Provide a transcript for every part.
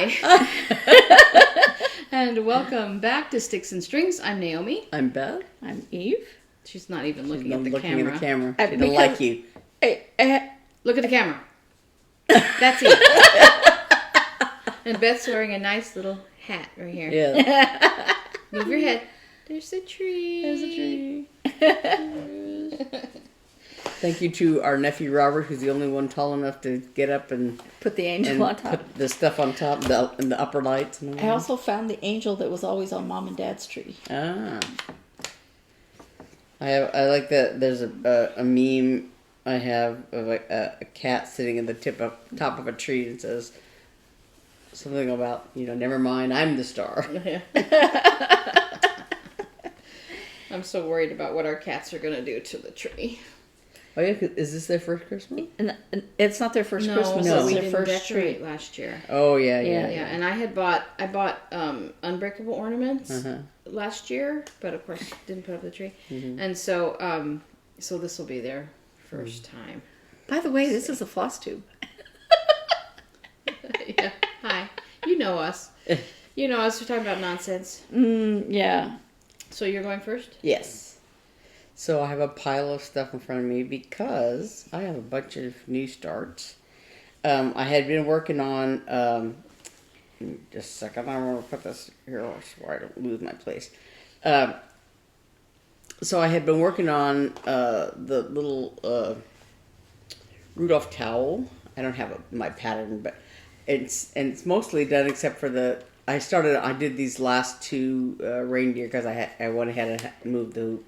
Hi. And welcome back to Sticks and Strings. I'm Naomi. I'm Beth. I'm Eve. She's not even looking at the looking camera. at the camera. She don't like you. Look at the camera. That's Eve. And Beth's wearing a nice little hat right here. Yeah. Move your head. There's a tree. There's a tree. Thank you to our nephew Robert, who's the only one tall enough to get up and put the angel on top. Put the stuff on top, and the upper lights. And I also found the angel that was always on Mom and Dad's tree. Ah. I like that. There's a meme I have of a cat sitting in the top of a tree and says something about, never mind, I'm the star. Yeah. I'm so worried about what our cats are going to do to the tree. Oh yeah, is this their first Christmas? And it's not their first Christmas. No, It's we their didn't first decorate tree. last year. Oh yeah. Yeah. And I bought unbreakable ornaments last year, but of course didn't put up the tree. Mm-hmm. And so this will be their first time. By the way, this is a Flosstube. Yeah. Hi. You know us. You know us. We're talking about nonsense. Yeah. So you're going first? Yes. So I have a pile of stuff in front of me because I have a bunch of new starts. I had been working on, just a second, I want to put this here so I don't lose my place. So I had been working on the little Rudolph towel. I don't have my pattern, but it's mostly done except for I did these last two reindeer because I went ahead and moved the hoop.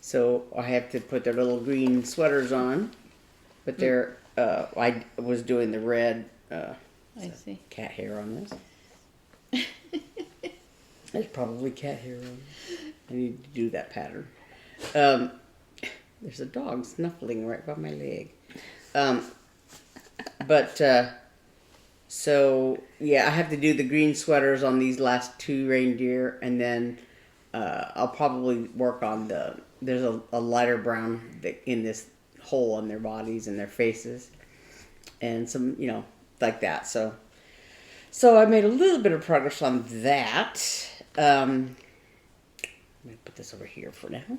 So I have to put their little green sweaters on, but I was doing the red I see. cat hair on this. There's probably cat hair on it. I need to do that pattern. There's a dog snuffling right by my leg. So yeah, I have to do the green sweaters on these last two reindeer, and then I'll probably work on there's a lighter brown in this hole on their bodies and their faces, and some, like that. So I made a little bit of progress on that. Let me put this over here for now.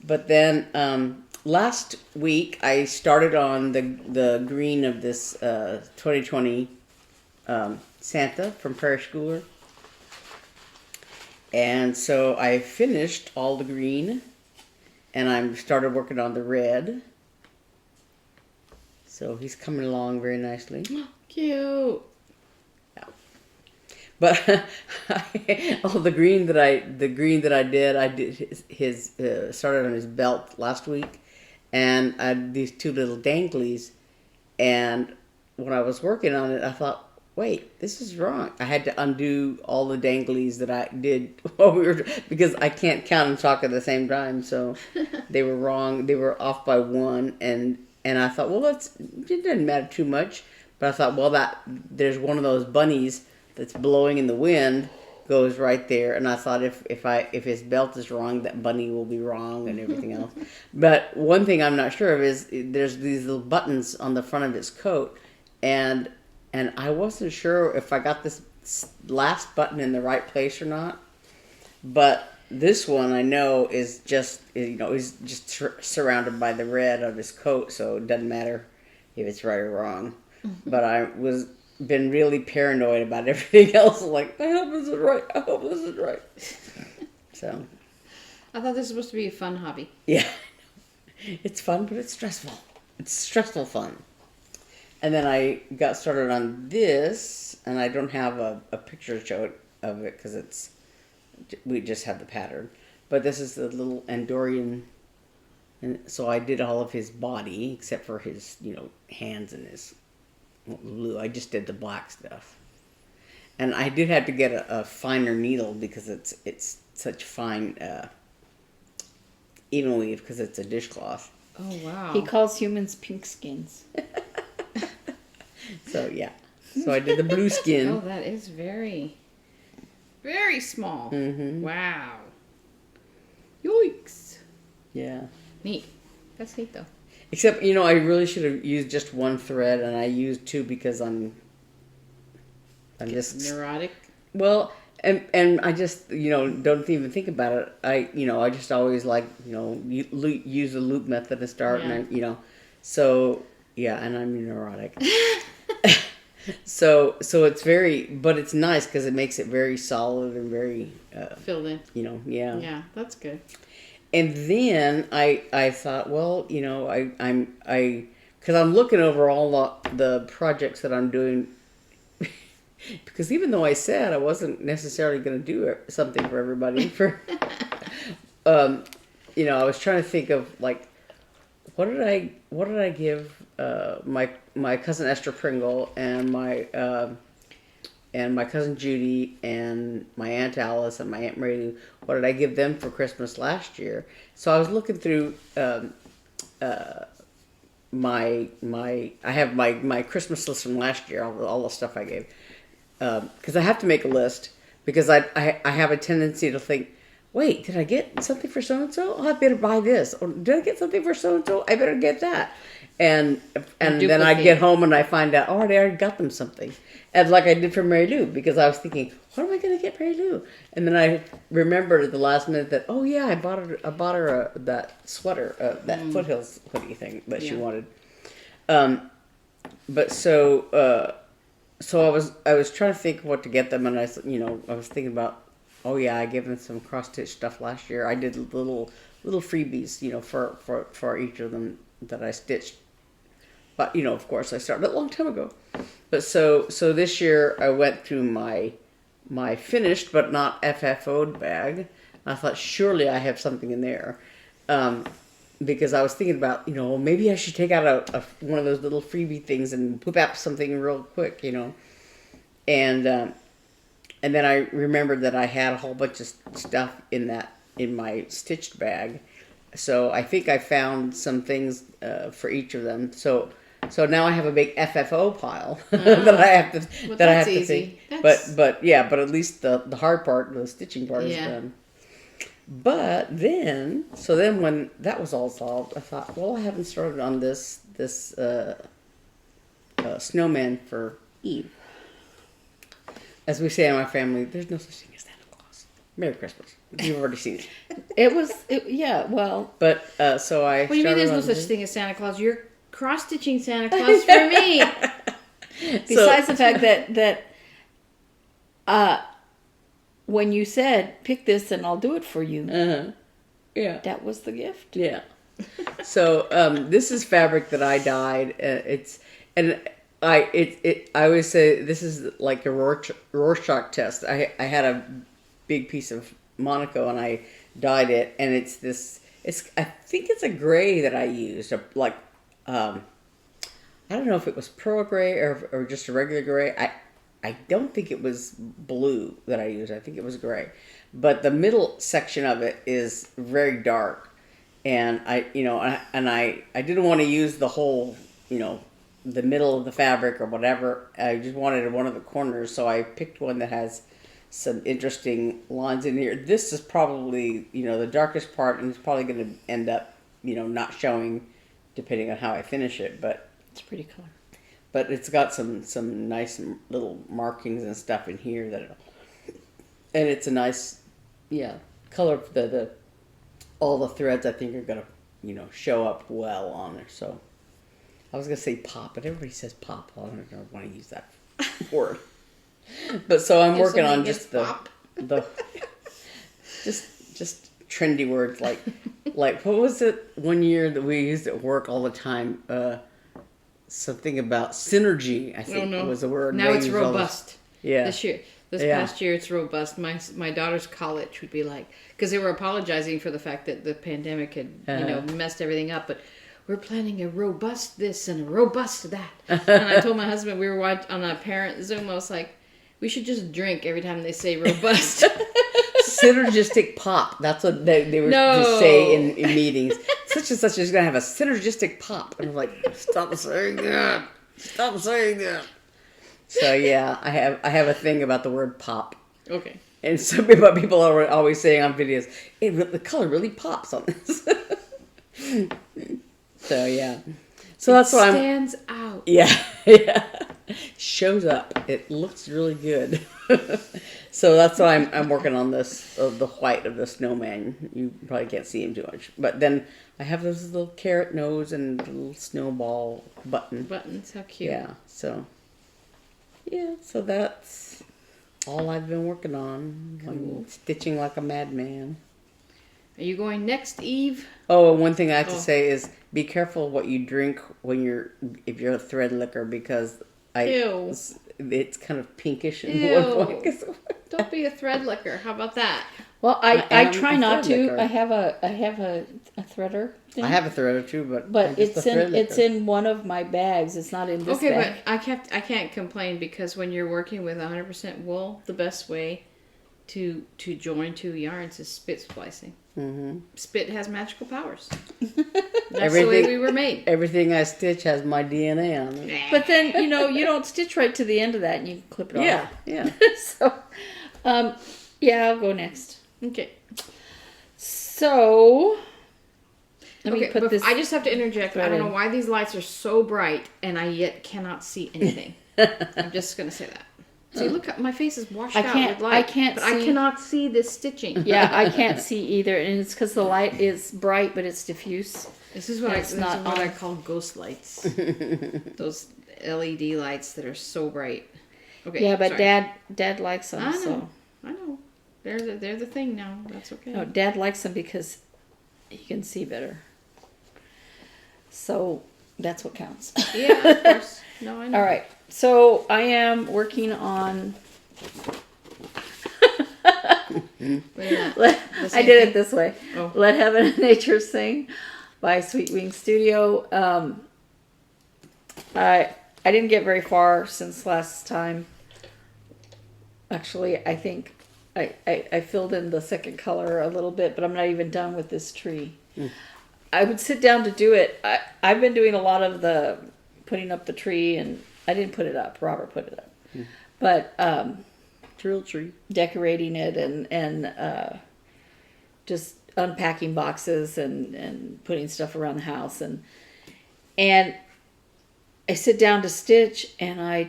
But then last week I started on the green of this 2020 Santa from Prairie Schooler. And so I finished all the green, and I started working on the red. So he's coming along very nicely. Cute. Yeah. But the green that I did his started on his belt last week, and I had these two little danglies, and when I was working on it, I thought, wait, this is wrong. I had to undo all the danglies that I did because I can't count and talk at the same time. So they were wrong. They were off by one, and I thought, well, it doesn't matter too much. But I thought, well, there's one of those bunnies that's blowing in the wind goes right there, and I thought if his belt is wrong, that bunny will be wrong and everything else. But one thing I'm not sure of is there's these little buttons on the front of his coat, and I wasn't sure if I got this last button in the right place or not. But this one I know is just surrounded by the red of his coat, so it doesn't matter if it's right or wrong. Mm-hmm. But I been really paranoid about everything else. Like, I hope this is right. I hope this is right. So, I thought this was supposed to be a fun hobby. Yeah, it's fun, but it's stressful. It's stressful fun. And then I got started on this, and I don't have a picture show of it because we just have the pattern. But this is the little Andorian, and so I did all of his body except for his, hands and his blue. I just did the black stuff, and I did have to get a finer needle because it's such fine even weave because it's a dishcloth. Oh wow! He calls humans pink skins. So, yeah. So I did the blue skin. Oh, that is very, very small. Mm-hmm. Wow. Yikes. Yeah. Neat. That's neat, though. Except, I really should have used just one thread, and I used two because I'm I'm just neurotic. well, and I just don't even think about it. I just always like use the loop method to start, and so yeah, and I'm neurotic. So it's but it's nice because it makes it very solid and very filled in. Yeah, that's good. And then I thought, well, because I'm looking over all the projects that I'm doing, because even though I said I wasn't necessarily going to do something for everybody, I was trying to think of like, what did I give my cousin Esther Pringle and my cousin Judy and my Aunt Alice and my Aunt Mary Lou, what did I give them for Christmas last year? So I was looking through I have my Christmas list from last year, all the stuff I gave, because I have to make a list, because I have a tendency to think, wait, did I get something for so and so? Oh, I better buy this. Or did I get something for so and so? I better get that. And then I get home and I find out, oh, I already got them something. And like I did for Mary Lou, because I was thinking, what am I going to get Mary Lou? And then I remembered at the last minute that, oh yeah, I bought her that sweater, that Foothills hoodie thing that she wanted. But so I was trying to think of what to get them, and I was thinking about, oh yeah, I gave them some cross stitch stuff last year. I did little freebies, for each of them that I stitched. But of course, I started a long time ago. But so this year I went through my finished but not FFO'd bag. I thought surely I have something in there, because I was thinking about maybe I should take out one of those little freebie things and whip out something real quick, And then I remembered that I had a whole bunch of stuff in my stitched bag. So I think I found some things for each of them. So now I have a big FFO pile that I have to well, that I have easy. to think. That's... But at least the hard part, the stitching part, is done. But then when that was all solved, I thought, well, I haven't started on this snowman for Eve. As we say in my family, there's no such thing as Santa Claus. Merry Christmas. You've already seen it. Yeah, well. But, so I... What do you mean there's no such thing as Santa Claus? You're cross-stitching Santa Claus for me. Besides the fact that when you said, pick this and I'll do it for you. Yeah. That was the gift. Yeah. So, this is fabric that I dyed. I always say this is like a Rorschach test. I had a big piece of Monaco and I dyed it, and I think it's a gray that I used, I don't know if it was pearl gray or just a regular gray. I don't think it was blue that I used. I think it was gray, but the middle section of it is very dark, and I didn't want to use the whole the middle of the fabric or whatever. I just wanted one of the corners, so I picked one that has some interesting lines in here. This is probably the darkest part, and it's probably going to end up not showing depending on how I finish it, but it's a pretty color. But it's got some nice little markings and stuff in here and it's a nice color. All the threads I think are gonna show up well on there. So I was gonna say pop, but everybody says pop. I don't want to use that word. But so I'm working on just the just trendy words like what was it one year that we used at work all the time? Something about synergy, I think was the word. Now it's robust. Yeah. This past year it's robust. My daughter's college would be like, because they were apologizing for the fact that the pandemic had messed everything up, but we're planning a robust this and a robust that. And I told my husband, we were on a parent Zoom, I was like, we should just drink every time they say robust. Synergistic pop. That's what they were to say in meetings. Such and such is going to have a synergistic pop. And I'm like, stop saying that. Stop saying that. So yeah, I have a thing about the word pop. Okay. And so people are always saying on videos, the color really pops on this. So yeah. So that's what stands out. Yeah. shows up. It looks really good. So that's why I'm working on this, the white of the snowman. You probably can't see him too much. But then I have this little carrot nose and a little snowball button. Buttons, how cute. Yeah, so that's all I've been working on. Cool. I'm stitching like a madman. Are you going next, Eve? Oh, and one thing I have to say is be careful what you drink if you're a thread licker, because Ew. it's kind of pinkish in Ew. one point. Don't be a thread licker. How about that? Well, I I am try a not thread to. licker. I have a threader thing. I have a threader too, but I'm just it's a thread licker. it's in one of my bags. It's not in this Okay, bag. but I can't complain, because when you're working with 100% wool, the best way to join two yarns is spit splicing. Mm-hmm. Spit has magical powers. That's the way we were made. Everything I stitch has my DNA on it. But then you don't stitch right to the end of that, and you can clip it off. Yeah. So, yeah, I'll go next. Okay. So, let me put this. I just have to interject. I don't know why these lights are so bright and I yet cannot see anything. I'm just going to say that. See, look, my face is washed out with light. I can't but see. I cannot see this stitching. Yeah, I can't see either, and it's because the light is bright, but it's diffuse. This is what I call ghost lights. Those LED lights that are so bright. Okay. Yeah, but sorry. Dad likes them. I know. So. I know. They're the thing now. That's okay. No, Dad likes them because he can see better. So that's what counts. Yeah, of course. No, I know. All right. So I am working on. I did it this way. Oh. Let Heaven and Nature Sing by Sweet Wing Studio. I didn't get very far since last time. Actually, I think I filled in the second color a little bit, but I'm not even done with this tree. I would sit down to do it. I've been doing a lot of the putting up the tree, and I didn't put it up. Robert put it up. But Real tree. decorating it and just unpacking boxes and putting stuff around the house. And I sit down to stitch, and I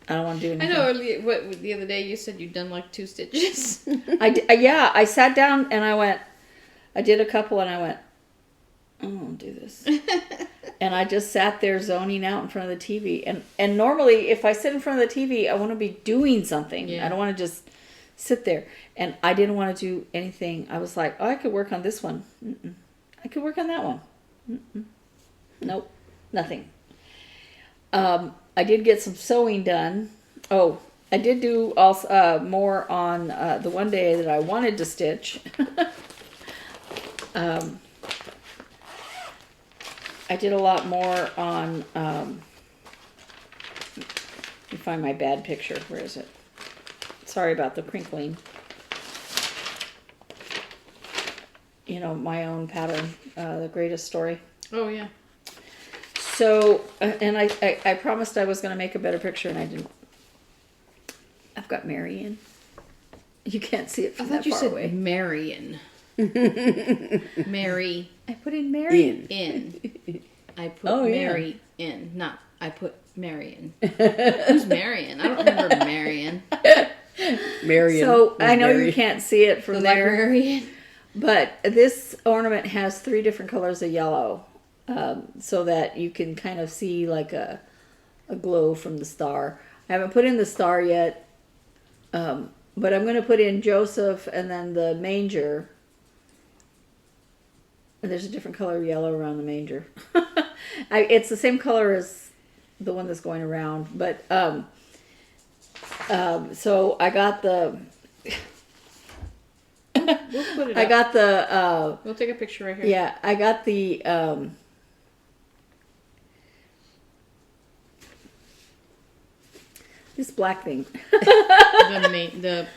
don't want to do anything. I know. What the other day you said you'd done like 2 stitches. I sat down and I did a couple, and I went, I don't want to do this. And I just sat there zoning out in front of the TV. And normally, if I sit in front of the TV, I want to be doing something. Yeah. I don't want to just sit there. And I didn't want to do anything. I was like, oh, I could work on this one. Mm-mm. I could work on that one. Mm-mm. Nope, nothing. I did get some sewing done. Oh, I did do also more on the one day that I wanted to stitch. I did a lot more on, let me find my bad picture. Where is it? Sorry about the crinkling. You know, my own pattern, The Greatest Story. Oh, yeah. So, and I promised I was going to make a better picture, and I didn't. I've got Marion. You can't see it from that far away. Marion. Mary. I put in Marion. In. I put Oh, yeah. Mary in. Not, I put Marion. Who's Marion? I don't remember Marion. Marion. So, I know you can't see it from The there. librarian. But this ornament has 3 different colors of yellow. So that you can kind of see like a glow from the star. I haven't put in the star yet. But I'm going to put in Joseph and then the manger. And there's a different color of yellow around the manger. It's the same color as the one that's going around. But so I got the... We'll put it I up. got the... We'll take a picture right here. yeah, I got the... this black thing. The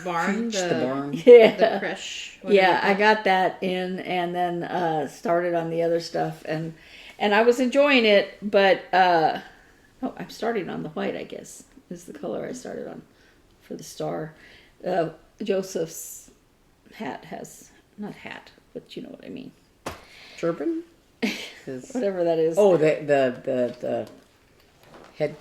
barn. The barn. Yeah. The creche. Yeah, I got that in and then started on the other stuff and I was enjoying it, but I'm starting on the white, I guess. Is the color I started on for the star. Joseph's hat has not hat, but you know what I mean. Turban? whatever that is. Oh, the head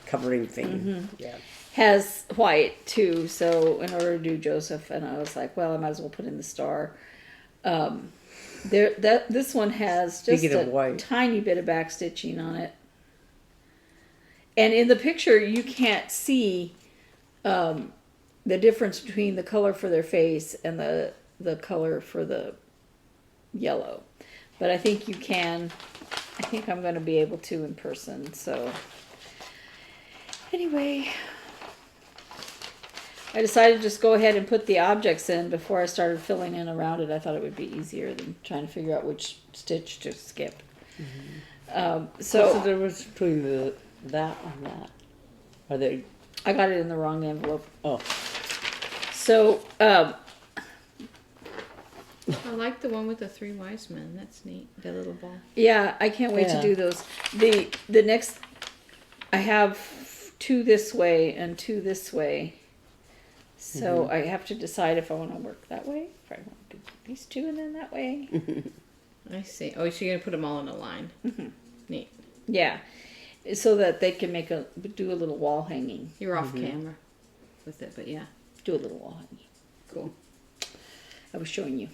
covering thing. Yeah. Has white too, so in order to do Joseph, and I was like, well, I might as well put in the star. This one has just a tiny bit of back stitching on it, and in the picture you can't see the difference between the color for their face and the color for the yellow, but I think you can. I think I'm going to be able to in person. So anyway, I decided to just go ahead and put the objects in before I started filling in around it. I thought it would be easier than trying to figure out which stitch to skip. So there was between that and that. Are they? I got it in the wrong envelope. Oh. So I like the one with the 3 wise men. That's neat. The little ball. Yeah, I can't wait to do those. The next, I have 2 this way and 2 this way. So I have to decide if I want to work that way, if I want to do these 2 and then that way. I see. Oh, so you're going to put them all in a line. Neat. Yeah, so that they can do a little wall hanging. You're off camera with it, but yeah. Do a little wall hanging. Cool. I was showing you.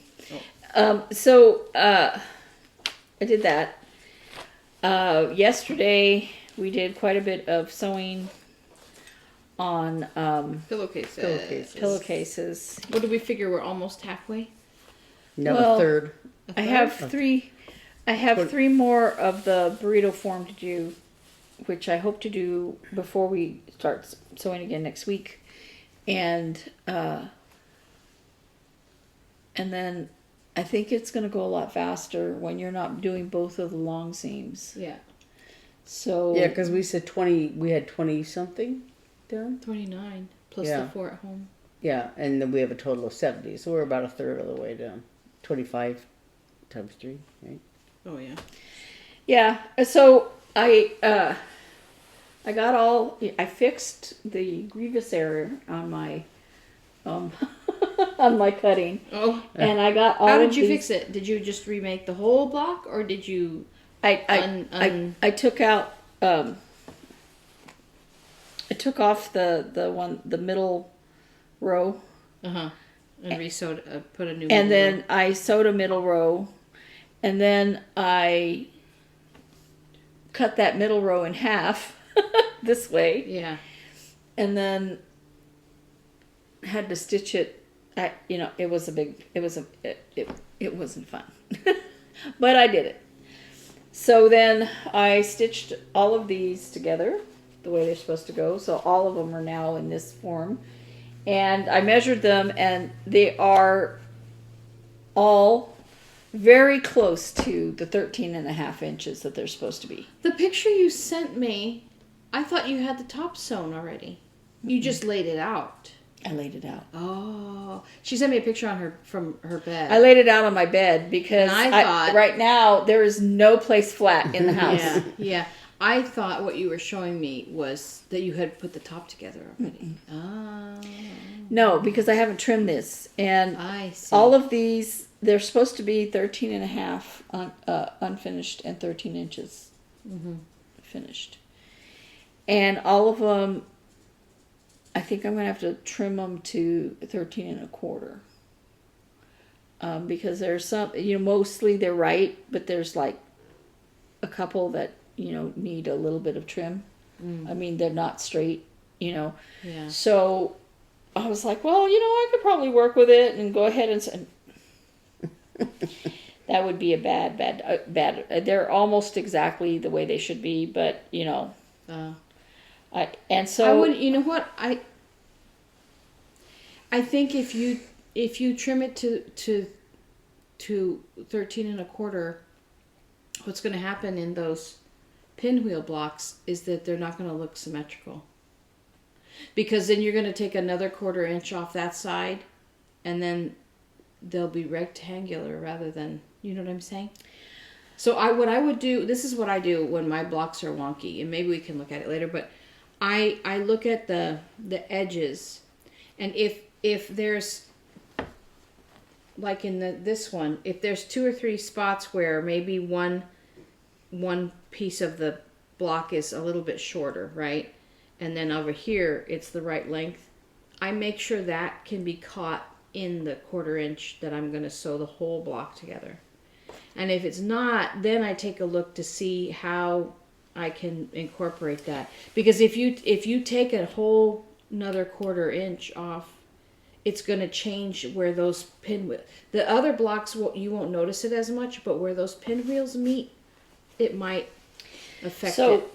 Oh. So I did that. Yesterday we did quite a bit of sewing on pillowcases. What did we figure? We're almost halfway. No, a third. I have 3. I have 3 more of the burrito form to do, which I hope to do before we start sewing again next week, and then I think it's going to go a lot faster when you're not doing both of the long seams. Yeah. So yeah, because we said 20. We had 20 something done. 29 plus the 4 at home. Yeah, and then we have a total of 70, so we're about a third of the way down. 25 times 3, right? Oh yeah. Yeah. So I fixed the grievous error on my on my cutting. Oh. And I got all. How did you fix it? Did you just remake the whole block, or did you? I took out. I took off the middle row. And re-sewed, put a new. And then row. I sewed a middle row, and then I cut that middle row in half this way. Yeah. And then had to stitch it. It wasn't fun, but I did it. So then I stitched all of these together the way they're supposed to go. So all of them are now in this form. And I measured them, and they are all very close to the 13.5 inches that they're supposed to be. The picture you sent me, I thought you had the top sewn already. You just laid it out. I laid it out. Oh, she sent me a picture from her bed. I laid it out on my bed because I thought right now there is no place flat in the house. Yeah. I thought what you were showing me was that you had put the top together already. Oh. No, because I haven't trimmed this, and I see. all of these, they're supposed to be 13.5 unfinished and 13 inches finished, and all of them. I think I'm going to have to trim them to 13.25. Because there's some, mostly they're right, but there's like a couple that, need a little bit of trim. I mean, they're not straight, Yeah. So I was like, well, I could probably work with it and go ahead and that would be a bad, they're almost exactly the way they should be, but, and so I would, you know what, I think if you trim it to 13.25, what's going to happen in those pinwheel blocks is that they're not going to look symmetrical, because then you're going to take another 1/4 inch off that side, and then they'll be rectangular rather than, you know what I'm saying? So what I would do, this is what I do when my blocks are wonky, and maybe we can look at it later, but I look at the edges, and if there's like in this one, if there's 2 or 3 spots where maybe one piece of the block is a little bit shorter, right? And then over here, it's the right length. I make sure that can be caught in the 1/4 inch that I'm going to sew the whole block together. And if it's not, then I take a look to see how I can incorporate that. Because if you take a whole another 1/4 inch off, it's going to change where those the other blocks you won't notice it as much, but where those pinwheels meet, it might affect it. So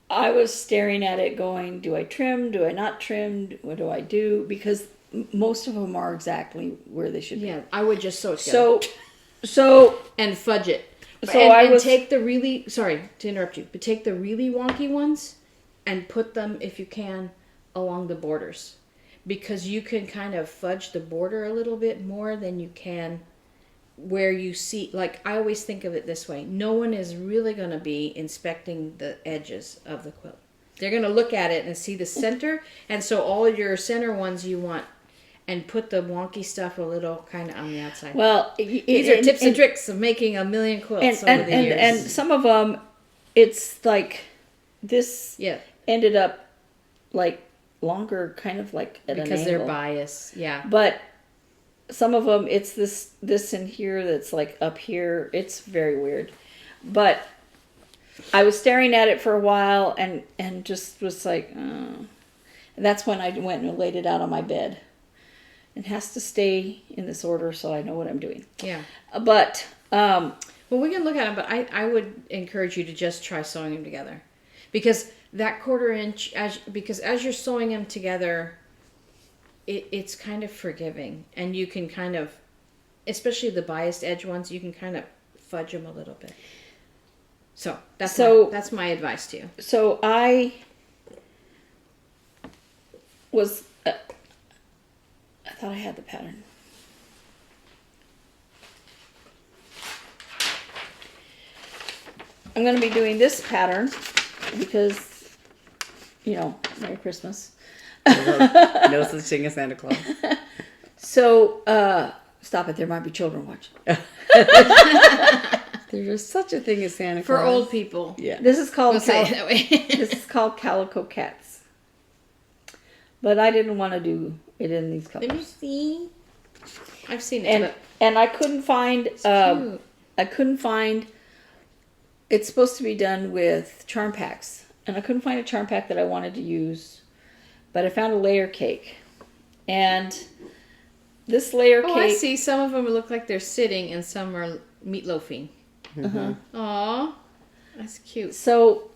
I was staring at it going, do I trim? Do I not trim? What do I do? Because most of them are exactly where they should be. Yeah, I would just sew it together. So and fudge it. So and take the really, sorry to interrupt you, but take the really wonky ones and put them, if you can, along the borders. Because you can kind of fudge the border a little bit more than you can where you see, like I always think of it this way. No one is really going to be inspecting the edges of the quilt. They're going to look at it and see the center. And so all your center ones you want, and put the wonky stuff a little kind of on the outside. Well, these are tips and tricks of making a million quilts over the years. And some of them, it's like this ended up like longer, kind of like at an angle. Because they're biased, yeah. But some of them, it's this in here that's like up here. It's very weird. But I was staring at it for a while and just was like, oh. And that's when I went and laid it out on my bed. It has to stay in this order so I know what I'm doing. Yeah. But well, we can look at them, but I would encourage you to just try sewing them together. Because that 1/4 inch, as you're sewing them together, it's kind of forgiving. And you can kind of, especially the biased edge ones, you can kind of fudge them a little bit. So that's my advice to you. So I was... I thought I had the pattern. I'm going to be doing this pattern because, Merry Christmas. No such thing as Santa Claus. So, stop it. There might be children watching. There's such a thing as Santa Claus. For old people. Yeah. This is called say it that way. This is called Calico Cats. But I didn't want to do it in these colors. Let me see. I've seen it. And I couldn't find. It's supposed to be done with charm packs, and I couldn't find a charm pack that I wanted to use. But I found a layer cake, and this layer cake. Oh, I see. Some of them look like they're sitting, and some are meatloafing. Mm-hmm. Aw, that's cute. So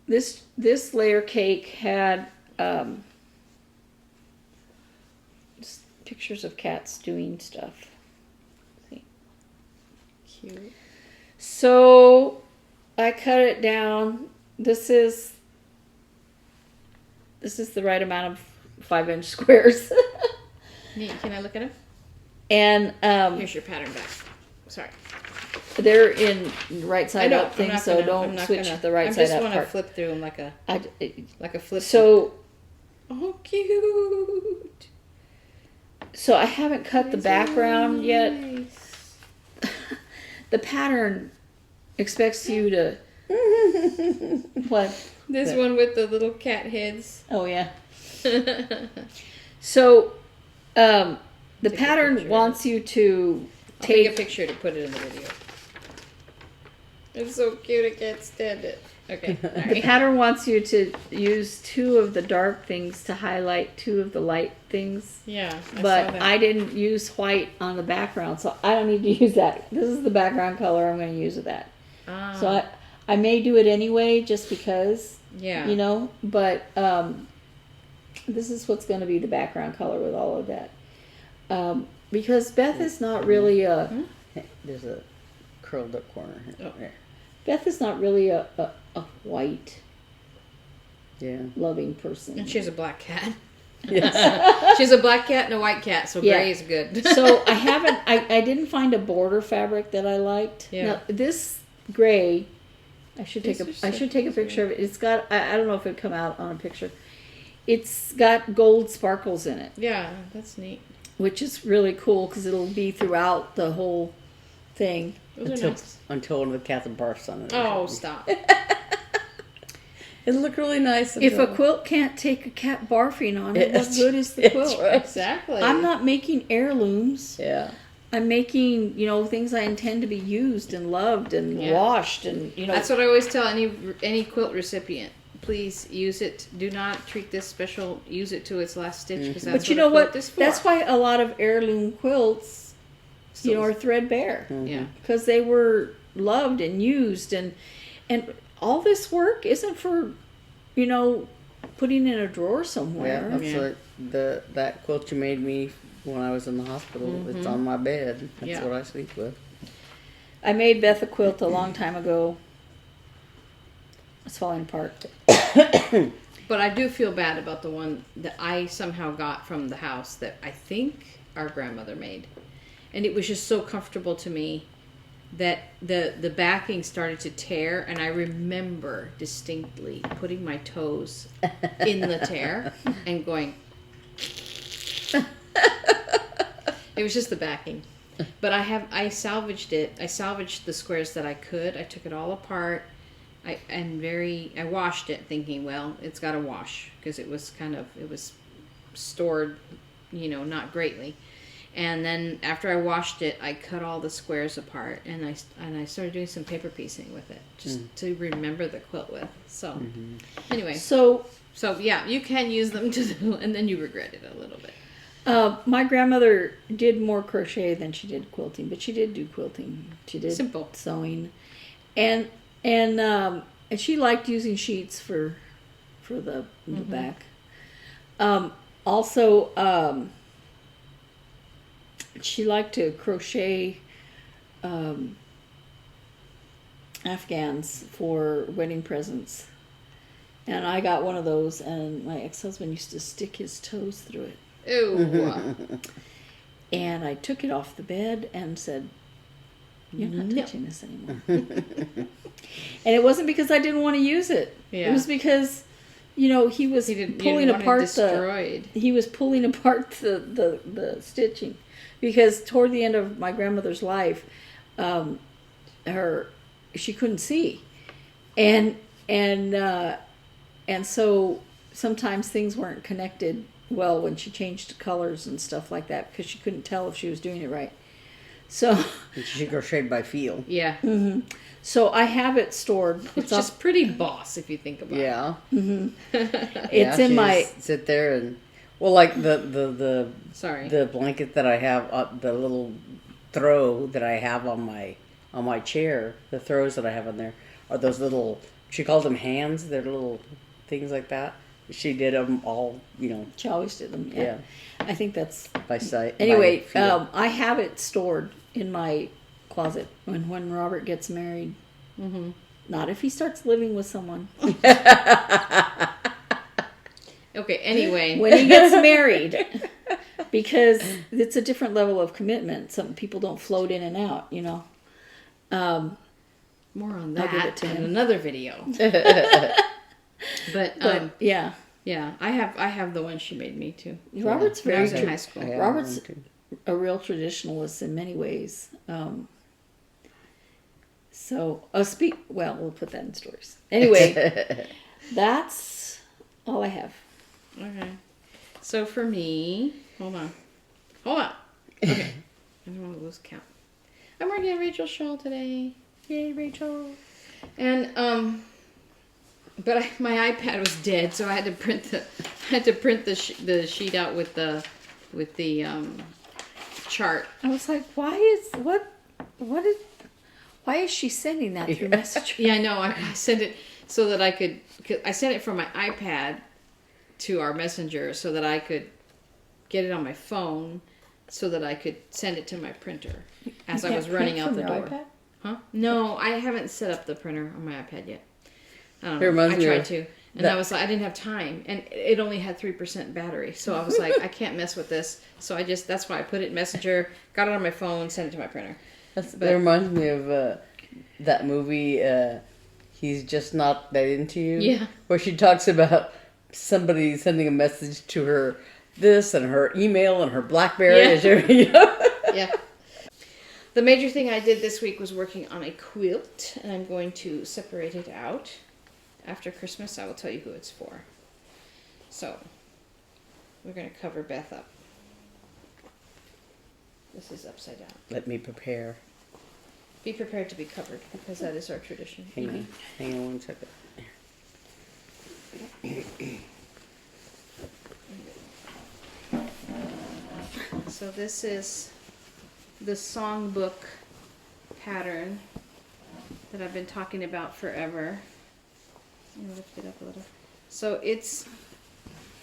this layer cake had. Just pictures of cats doing stuff. See? Cute. So I cut it down. This is the right amount of 5-inch squares. Neat. Can I look at them? And here's your pattern back. Sorry. They're in right side up things, so don't switch the right side up. I just want to flip through them like a flip. So. Oh, cute. So I haven't cut the background yet. The pattern expects you to... What? This one with the little cat heads. Oh, yeah. So, the pattern wants you to take a picture to put it in the video. It's so cute, I can't stand it. Okay. The pattern wants you to use 2 of the dark things to highlight 2 of the light things. Yeah. But I didn't use white on the background, so I don't need to use that. This is the background color I'm going to use with that. So I may do it anyway just because. Yeah. But this is what's going to be the background color with all of that. Because Beth is not really a... There's a curled up corner here. Oh. Beth is not really a white, loving person. And she has a black cat. Yes. She has a black cat and a white cat, so gray is good. So I didn't find a border fabric that I liked. Yeah. Now, this gray, I should take a picture of it. It's got, I don't know if it'd come out on a picture. it's got gold sparkles in it, Yeah, that's neat. which is really cool because it'll be throughout the whole thing. Those are nice. Until one of the cats barfs on it. Oh, stop. It looked really nice. If a quilt can't take a cat barfing on it, what good is the quilt? Right. Exactly. I'm not making heirlooms. Yeah. I'm making, things I intend to be used and loved and washed and, That's what I always tell any quilt recipient. Please use it. Do not treat this special. Use it to its last stitch. Because that's But you what know a quilt what? is for. That's why a lot of heirloom quilts, Still- are threadbare. Yeah. Because they were loved and used. And all this work isn't for, putting in a drawer somewhere. Yeah, that's like that quilt you made me when I was in the hospital. It's on my bed. That's what I sleep with. I made Beth a quilt a long time ago. It's falling apart. But I do feel bad about the one that I somehow got from the house that I think our grandmother made. And it was just so comfortable to me that the backing started to tear, and I remember distinctly putting my toes in the tear and going. It was just the backing. But I salvaged it. I salvaged the squares that I could. I took it all apart. I washed it thinking, well, it's got to wash because it was stored, not greatly. And then after I washed it, I cut all the squares apart and I started doing some paper piecing with it just to remember the quilt with. So anyway, so yeah, you can use them and then you regret it a little bit. My grandmother did more crochet than she did quilting, but she did do quilting. She did Simple sewing, and she liked using sheets for the back. Also, she liked to crochet Afghans for wedding presents, and I got one of those, and my ex-husband used to stick his toes through it. Ew. And I took it off the bed and said, "You're not touching this anymore." And it wasn't because I didn't want to use it. Yeah. It was because, he was pulling apart the stitching. Because toward the end of my grandmother's life, she couldn't see, and so sometimes things weren't connected well when she changed colors and stuff like that because she couldn't tell if she was doing it right. So she crocheted by feel. Yeah. Mm-hmm. So I have it stored. It's just pretty boss if you think about it. Yeah. Mm-hmm. It's in my sit there and like the blanket that I have, the little throw that I have on my chair. The throws that I have on there are those little. She calls them hands. They're little things like that. She did them all, She always did them. Yeah. I think that's by sight. Anyway, I have it stored in my closet when Robert gets married. Mm-hmm. Not if he starts living with someone. Okay. Anyway, when he gets married, because it's a different level of commitment. Some people don't float in and out. More on I'll give it that to in him. another video. But yeah. Yeah, I have the one she made me too. Robert's When I very was in high school. Robert's a real traditionalist in many ways. We'll put that in stories. Anyway, that's all I have. Okay. So for me, hold on. Okay. I don't want to lose count. I'm working on Rachel's shawl today. Yay, Rachel. And but my iPad was dead, so I had to print the sheet out with the chart. I was like, why is she sending that through message? Yeah, I know. I sent it so that I sent it from my iPad to our messenger so that I could get it on my phone so that I could send it to my printer as I was running out the door. iPad? Huh? No, I haven't set up the printer on my iPad yet. I don't It know. reminds I me tried of to. And I was like, I didn't have time. And it only had 3% battery. So I was like, I can't mess with this. So that's why I put it in Messenger, got it on my phone, sent it to my printer. That reminds me of that movie, He's Just Not That Into You. Yeah. Where she talks about somebody sending a message to her, this and her email and her BlackBerry. Yeah. Yeah. The major thing I did this week was working on a quilt, and I'm going to separate it out. After Christmas, I will tell you who it's for. So, we're going to cover Beth up. This is upside down. Let me prepare. Be prepared to be covered, because that is our tradition. Hang on 1 second. So this is the songbook pattern that I've been talking about forever. Let me lift it up a little. So it's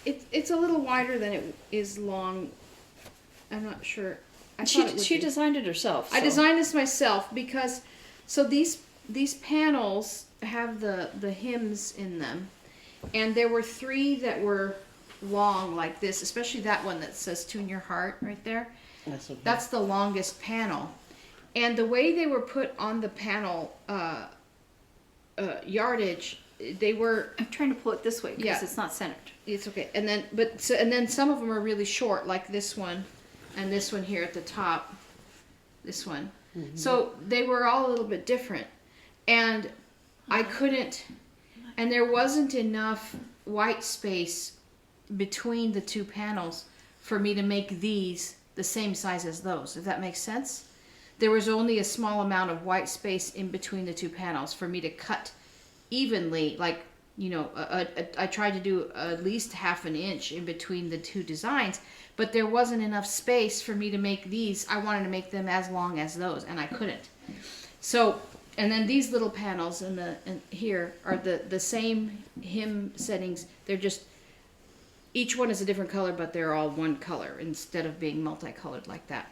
a little wider than it is long. I'm not sure. She designed it herself. I designed this myself because these panels have the hymns in them, and there were 3 that were long like this, especially that one that says "Tune Your Heart" right there. That's okay. That's the longest panel, and the way they were put on the panel yardage, they were. I'm trying to pull it this way because it's not centered. It's okay, and then some of them are really short, like this one, and this one here at the top, this one. Mm-hmm. So they were all a little bit different, and I couldn't, and there wasn't enough white space between the 2 panels for me to make these the same size as those, if that makes sense. There was only a small amount of white space in between the 2 panels for me to cut evenly, like, you know, I tried to do at least ½ an inch in between the 2 designs, but there wasn't enough space for me to make these. I wanted to make them as long as those, and I couldn't. So, and then these little panels in here are the same hymn settings. They're just, each one is a different color, but they're all one color instead of being multicolored like that.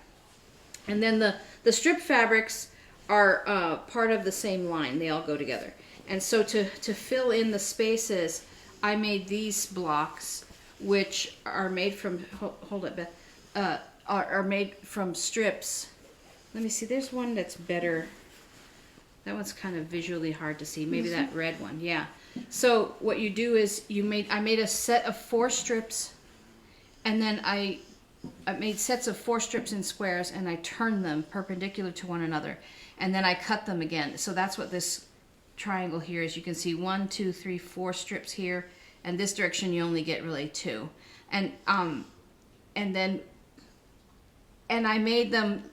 And then the strip fabrics are part of the same line. They all go together. And so to fill in the spaces, I made these blocks, which are made from, hold it, Beth, are made from strips. Let me see, there's one that's better. That one's kind of visually hard to see. Maybe that red one, yeah. So what you do is I made a set of 4 strips, and then I made sets of 4 strips in squares, and I turned them perpendicular to one another, and then I cut them again. So that's what this triangle here is. You can see 1, 2, 3, 4 strips here, and this direction you only get really 2. And I made them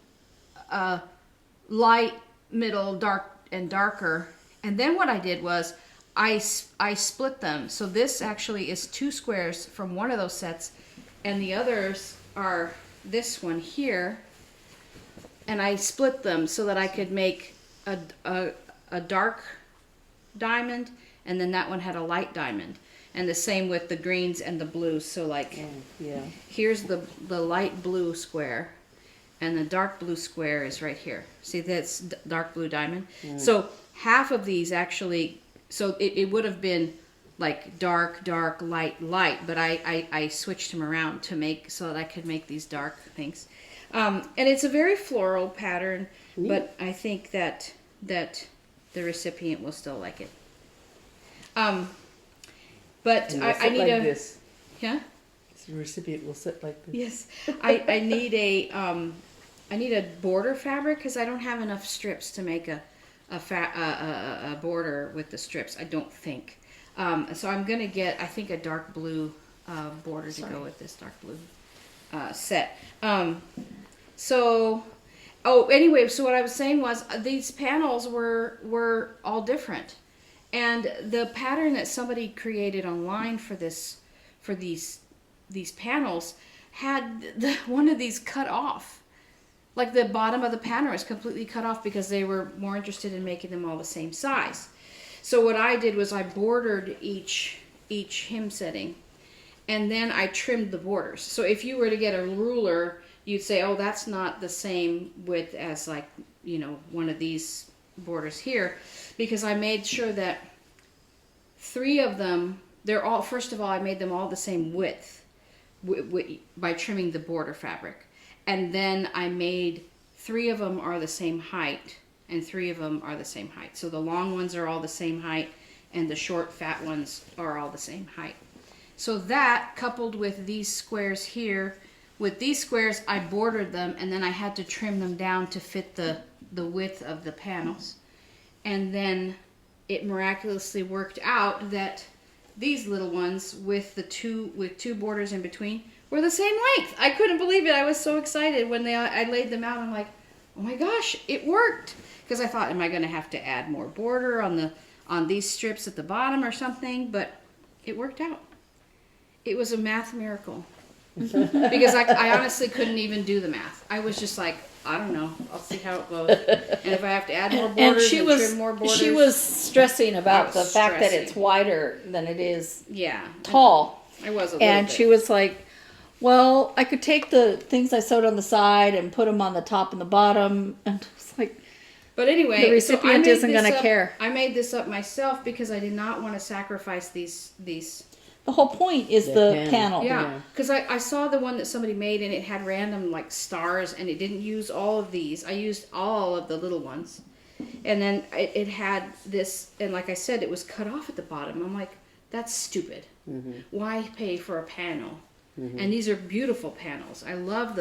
light, middle, dark, and darker. And then what I did was I split them. So this actually is 2 squares from one of those sets, and the others are this one here. And I split them so that I could make a dark diamond, and then that one had a light diamond. And the same with the greens and the blues. So like, here's the light blue square, and the dark blue square is right here. See, that's dark blue diamond. So half of these actually, so it would have been like dark, dark, light, light, but I switched them around to make, so that I could make these dark things. And it's a very floral pattern, but I think that the recipient will still like it. But I need like this. Yeah? The recipient will sit like this. Yes. I need a border fabric, because I don't have enough strips to make a border with the strips, I don't think. So I'm going to get, I think, a dark blue border to go with this dark blue set. Anyway, so what I was saying was these panels were all different. And the pattern that somebody created online for these panels had one of these cut off. Like the bottom of the pattern was completely cut off because they were more interested in making them all the same size. So what I did was I bordered each hem setting, and then I trimmed the borders. So if you were to get a ruler, you'd say, oh, that's not the same width as, like, you know, one of these borders here, because I made sure that 3 of them, they're all, first of all, I made them all the same width by trimming the border fabric. And then I made 3 of them are the same height, and 3 of them are the same height. So the long ones are all the same height, and the short, fat ones are all the same height. So that, coupled with these squares here, with these squares, I bordered them, and then I had to trim them down to fit the width of the panels. And then it miraculously worked out that these little ones with two borders in between were the same length. I couldn't believe it. I was so excited when I laid them out. I'm like, oh my gosh, it worked. Because I thought, am I going to have to add more border on these strips at the bottom or something? But it worked out. It was a math miracle. Because I honestly couldn't even do the math. I was just like, I don't know. I'll see how it goes. And if I have to add more borders trim more borders. She was stressing about the fact that it's wider than it is yeah, tall. I was a little And bit. she was like, well, I could take the things I sewed on the side and put them on the top and the bottom. And I was like, but anyway, the recipient isn't going to up- care. I made this up myself because I did not want to sacrifice these. The whole point is the panel. Yeah, because I saw the one that somebody made and it had random like stars and it didn't use all of these. I used all of the little ones. And then it had this, and like I said, it was cut off at the bottom. I'm like, that's stupid. Why pay for a panel? And these are beautiful panels. I love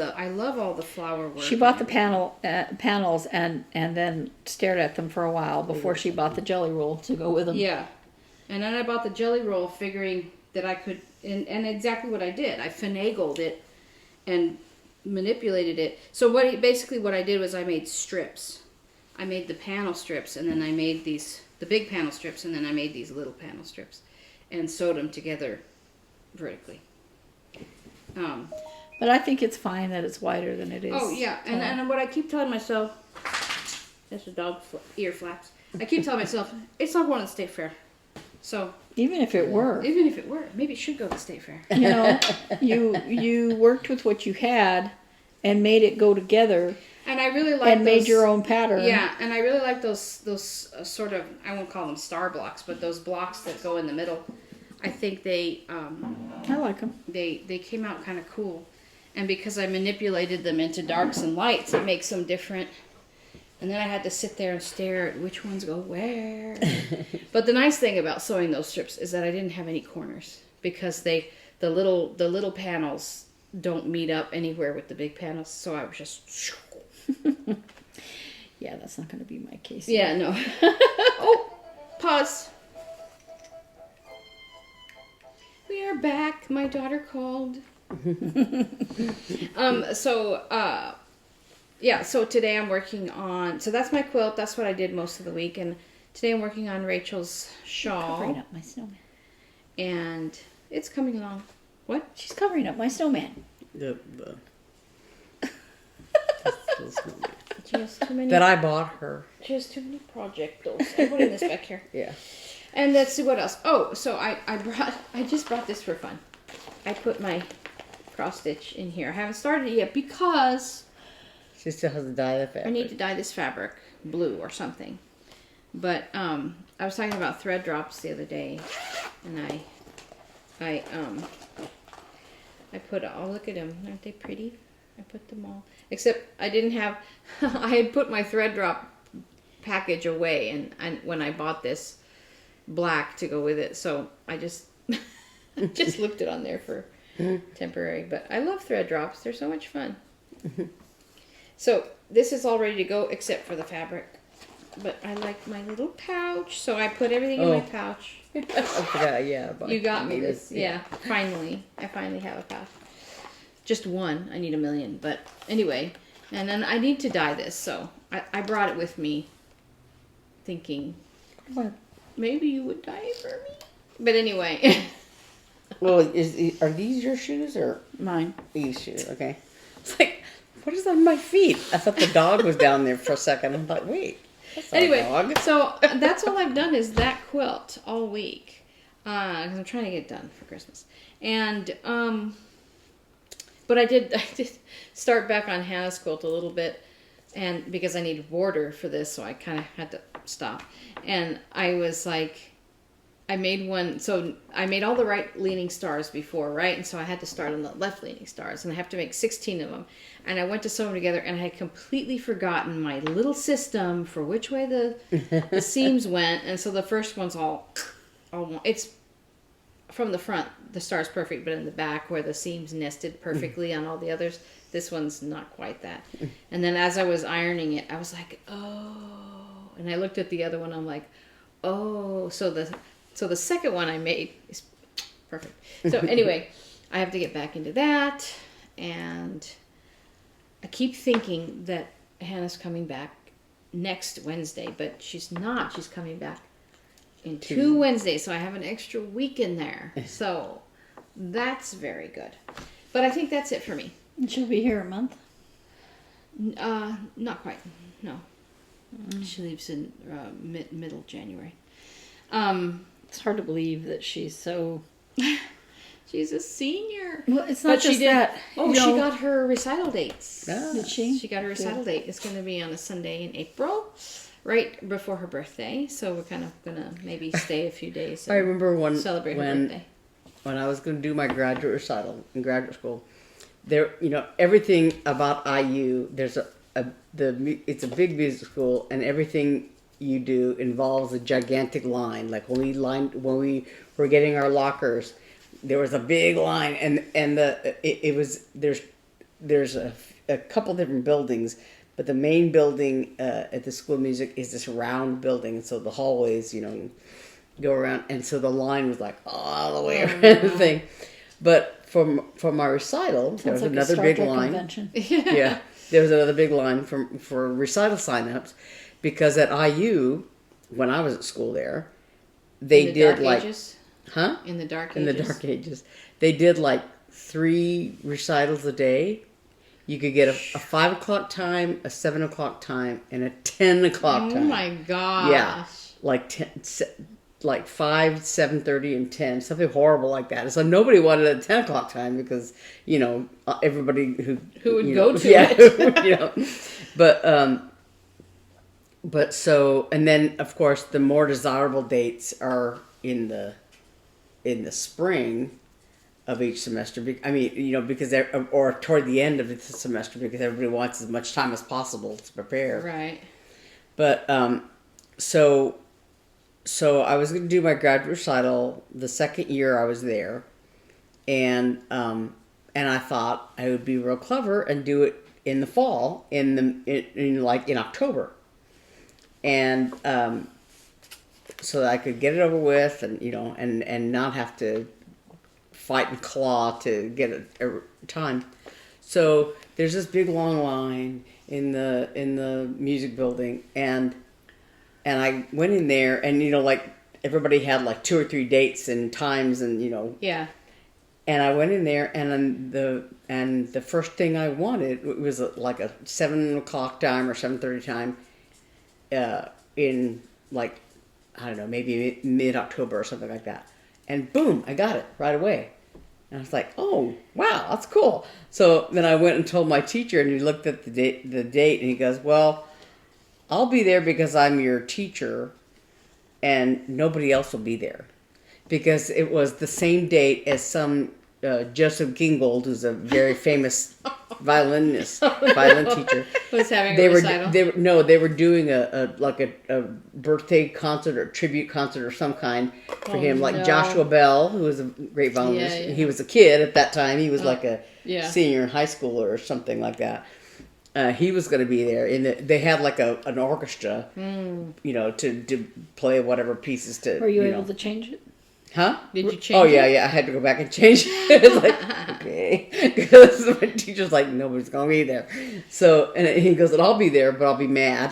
all the flower work. She bought the panels and then stared at them for a while before she bought the jelly roll to go with them. Yeah. And then I bought the jelly roll figuring that I could, and exactly what I did. I finagled it and manipulated it. So basically what I did was I made strips. I made the panel strips, and then I made the big panel strips, and then I made these little panel strips and sewed them together vertically. But I think it's fine that it's wider than it is. Oh, yeah. And what I keep telling myself, that's a dog ear flaps. I keep telling myself, it's not going to the state fair. So even if it were, maybe it should go to the state fair. you know, you worked with what you had and made it go together. And I really like and made your own pattern. Yeah, and I really like those sort of, I won't call them star blocks, but those blocks that go in the middle. I think they I like them. They came out kind of cool, and because I manipulated them into darks and lights, it makes them different. And then I had to sit there and stare at which ones go where. But the nice thing about sewing those strips is that I didn't have any corners because the little panels don't meet up anywhere with the big panels. So I was just. Yeah, that's not going to be my case. Yeah, no. Oh, pause. We are back. My daughter called. So today I'm working on, so that's my quilt. That's what I did most of the week. And today I'm working on Rachel's shawl. Covering up my snowman. And it's coming along. What? She's covering up my snowman. She has too many. That I bought her. She has too many projectiles. I'm putting this back here. Yeah. And let's see what else. Oh, so I just brought this for fun. I put my cross stitch in here. I haven't started it yet because She still has to dye the fabric. I need to dye this fabric blue or something. But I was talking about thread drops the other day, and I put, oh, look at them. Aren't they pretty? I put them all. Except I didn't have, I had put my thread drop package away, and when I bought this black to go with it, so I just just looked it on there for temporary. But I love thread drops. They're so much fun. So this is all ready to go except for the fabric. But I like my little pouch, so I put everything in my pouch. I forgot, yeah. You got me this. Yeah, finally. I finally have a pouch. Just one. I need 1,000,000. But anyway, and then I need to dye this, so I brought it with me thinking maybe you would dye it for me. But anyway. Well, are these your shoes or Mine. these shoes? Okay. It's like, what is on my feet? I thought the dog was down there for a second. I thought, wait. That's not a Anyway, dog. so that's all I've done is that quilt all week. Because I'm trying to get it done for Christmas. And, but I did start back on Hannah's quilt a little bit. And because I needed border for this, so I kind of had to stop. And I was like, I made one, so I made all the right leaning stars before, right? And so I had to start on the left leaning stars, and I have to make 16 of them. And I went to sew them together, and I had completely forgotten my little system for which way the seams went. And so the first one's all it's from the front, the star's perfect, but in the back where the seams nested perfectly on all the others, this one's not quite that. And then as I was ironing it, I was like, oh. And I looked at the other one, I'm like, oh. So the second one I made is perfect. So anyway, I have to get back into that. And I keep thinking that Hannah's coming back next Wednesday, but she's not. She's coming back in 2 Wednesdays, so I have an extra week in there. So that's very good. But I think that's it for me. And she'll be here a month? Not quite. No. She leaves in middle January. It's hard to believe that she's so... She's a senior. Well, it's not just that. Oh, she got her recital dates. Did she? She got her recital date. It's going to be on a Sunday in April, right before her birthday. So we're kind of going to maybe stay a few days. I remember celebrate her birthday. When I was going to do my graduate recital in graduate school, there, everything about IU, there's it's a big music school, and everything you do involves a gigantic line. Like when we were getting our lockers, there was a big line, and there's a couple different buildings, but the main building at the School of Music is this round building, and so the hallways, go around, and so the line was like all the way around the thing. But for my recital, there was another big line. Yeah, there was another big line for recital signups, because at IU, when I was at school there, they did like. Ages? Huh? In the dark ages. In the dark ages. They did like 3 recitals a day. You could get a 5 o'clock time, a 7 o'clock time, and a 10 o'clock time. Oh my gosh. Yeah. Like 5, 7:30, and 10. Something horrible like that. And so nobody wanted a 10 o'clock time because, everybody who would go to it. But so, and then of course the more desirable dates are in the spring of each semester. Because or toward the end of the semester, because everybody wants as much time as possible to prepare. Right. But so I was going to do my graduate recital the second year I was there, and I thought I would be real clever and do it in the fall, in October, and so that I could get it over with, and and not have to fight and claw to get a time. So there's this big long line in the music building, and I went in there, and everybody had like 2 or 3 dates and times, and Yeah. And I went in there, and the first thing I wanted was like a 7 o'clock time or 7:30 time, in like, I don't know, maybe mid-October or something like that. And boom, I got it right away. And I was like, oh, wow, that's cool. So then I went and told my teacher, and he looked at the date, and he goes, well, I'll be there because I'm your teacher, and nobody else will be there. Because it was the same date as some Joseph Gingold, who's a very famous violin teacher. Was having a recital? They were doing a birthday concert or tribute concert or some kind for him. Like Joshua Bell, who was a great violinist. Yeah. He was a kid at that time. He was like a senior in high school or something like that. He was going to be there. They had like an orchestra, to play whatever pieces to. Were you able to change it? Huh? Did you change it? Oh, yeah. I had to go back and change it. It's like, okay. Because my teacher's like, nobody's going to be there. So, and he goes, and I'll be there, but I'll be mad.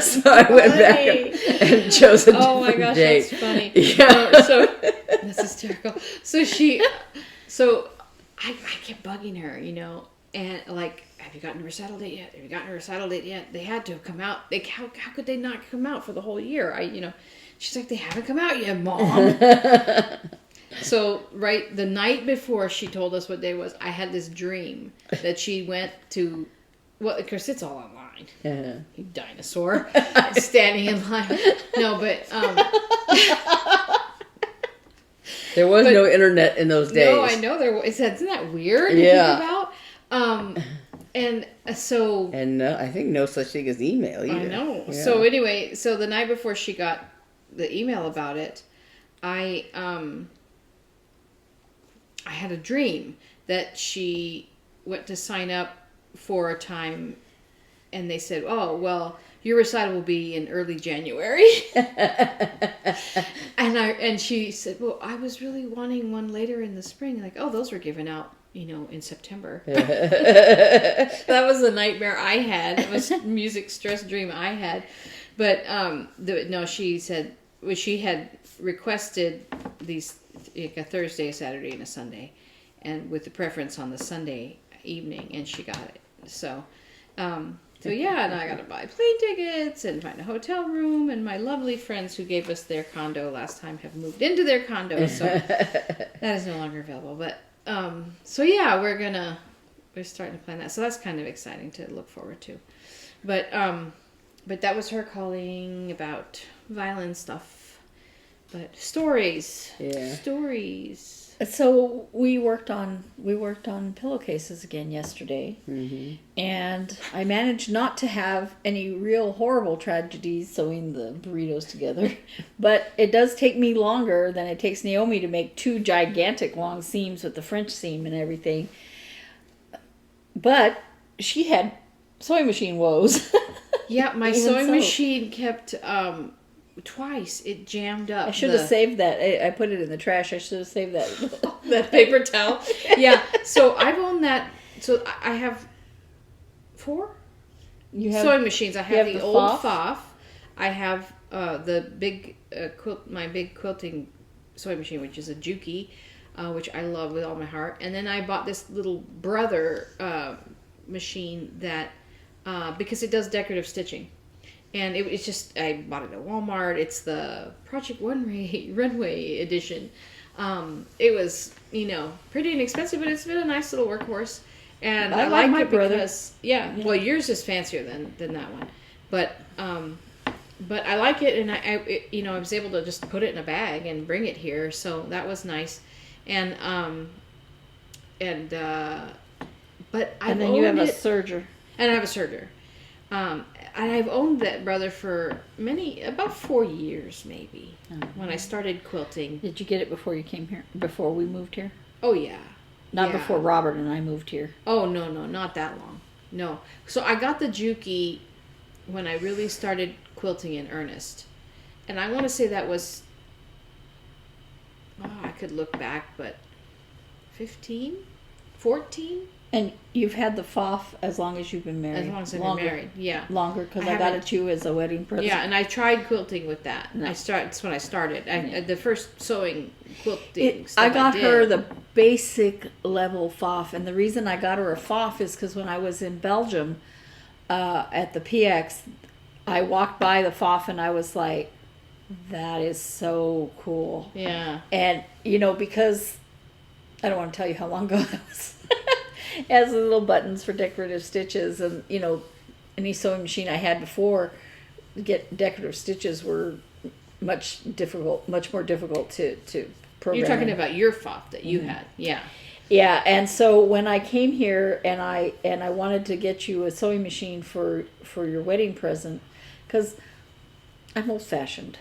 So I went back and chose a different date. That's funny. Yeah. So, that's hysterical. So I kept bugging her, and like, have you gotten a recital date yet? Have you gotten a recital date yet? They had to have come out. How could they not come out for the whole year? She's like, they haven't come out yet, Mom. So, right, the night before she told us what day it was, I had this dream that she went to, well, of course, it's all online. You dinosaur. Standing in line. No, but... There was no internet in those days. No, I know there was. Isn't that weird to think about? And so... And I think no such thing as email either. I know. Yeah. So anyway, the night before she got the email about it, I had a dream that she went to sign up for a time, and they said, "Oh, well, your recital will be in early January." and she said, "Well, I was really wanting one later in the spring." Like, "Oh, those were given out, in September." That was a nightmare I had. It was a music stress dream I had. But no, she said she had requested these, like a Thursday, a Saturday, and a Sunday, and with the preference on the Sunday evening, and she got it. So yeah, and I got to buy plane tickets and find a hotel room, and my lovely friends who gave us their condo last time have moved into their condo, so that is no longer available. But so yeah, we're starting to plan that, so that's kind of exciting to look forward to. But that was her calling about violin stuff. But stories. So we worked on pillowcases again yesterday, and I managed not to have any real horrible tragedies sewing the burritos together. But it does take me longer than it takes Naomi to make 2 gigantic long seams with the French seam and everything. But she had sewing machine woes. Yeah, my sewing machine kept twice it jammed up. I should have saved that. I put it in the trash. I should have saved that that paper towel. Yeah. So I've owned that. So I have 4 sewing machines. I have the old Pfaff. I have the big my big quilting sewing machine, which is a Juki, which I love with all my heart. And then I bought this little brother machine that because it does decorative stitching. And it's just, I bought it at Walmart. It's the Project Runway edition. It was, pretty inexpensive, but it's been a nice little workworse. And I like it because, well, yours is fancier than that one. But I like it, and I was able to just put it in a bag and bring it here. So that was nice. And but and then you have a serger. And I have a serger. And I've owned that brother for about 4 years, maybe, when I started quilting. Did you get it before you came here? Before we moved here? Oh, yeah. Not before Robert and I moved here. Oh, no, not that long. No. So I got the Juki when I really started quilting in earnest. And I want to say that was, I could look back, but 15? 14? And you've had the Pfaff as long as you've been married? As long as I've been married, yeah. Longer, because I got it to you as a wedding present. Yeah, and I tried quilting with that. That's when I started. The first sewing quilting stuff I got her the basic level Pfaff, and the reason I got her a Pfaff is because when I was in Belgium at the PX, I walked by the Pfaff and I was like, that is so cool. Yeah. And, because I don't want to tell you how long ago that was. It has the little buttons for decorative stitches, and any sewing machine I had before, to get decorative stitches were much more difficult to program. You're talking about your Pfaff that you had, yeah. Yeah, and so when I came here and I wanted to get you a sewing machine for your wedding present, because I'm old fashioned.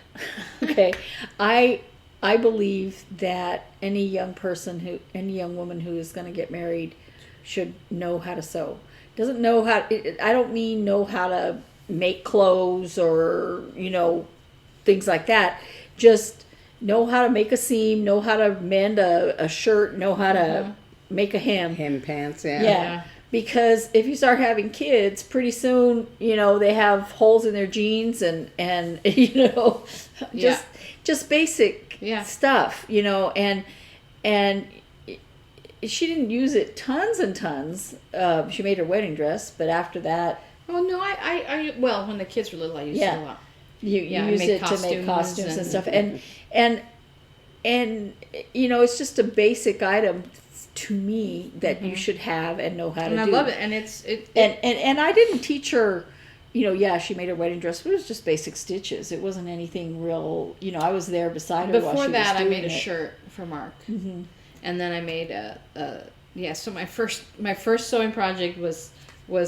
Okay, I believe that any young woman who is going to get married should know how to sew. Doesn't know how. I don't mean know how to make clothes or things like that. Just know how to make a seam, know how to mend a shirt, know how to make a hem. Hem pants, yeah. Because if you start having kids, pretty soon they have holes in their jeans and just basic stuff, and she didn't use it tons and tons. She made her wedding dress, but after that... Oh, no, well, when the kids were little, I used it a lot. You use it to make costumes and stuff. And it's just a basic item to me that you should have and know how to do. And I love it. And and I didn't teach her... she made her wedding dress, but it was just basic stitches. It wasn't anything real... I was there beside her while she was doing it. Before that, I made a shirt for Mark. Mm-hmm. And then I made so my first sewing project was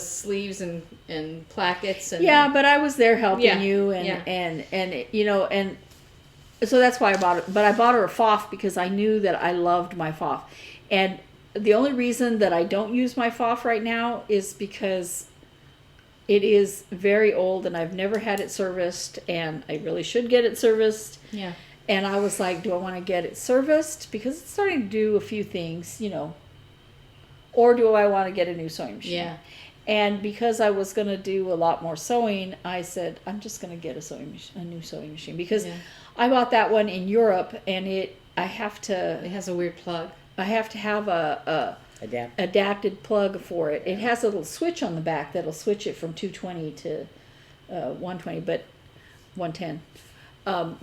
sleeves and plackets and but I was there helping you and So that's why I bought it. But I bought her a Foff because I knew that I loved my Foff. And the only reason that I don't use my Foff right now is because it is very old and I've never had it serviced, and I really should get it serviced. Yeah. And I was like, do I want to get it serviced? Because it's starting to do a few things, you know. Or do I want to get a new sewing machine? Yeah. And because I was going to do a lot more sewing, I said, I'm just going to get a new sewing machine. Because I bought that one in Europe, and it has a weird plug. I have to have a adapted plug for it. It has a little switch on the back that'll switch it from 220 to 120, but 110.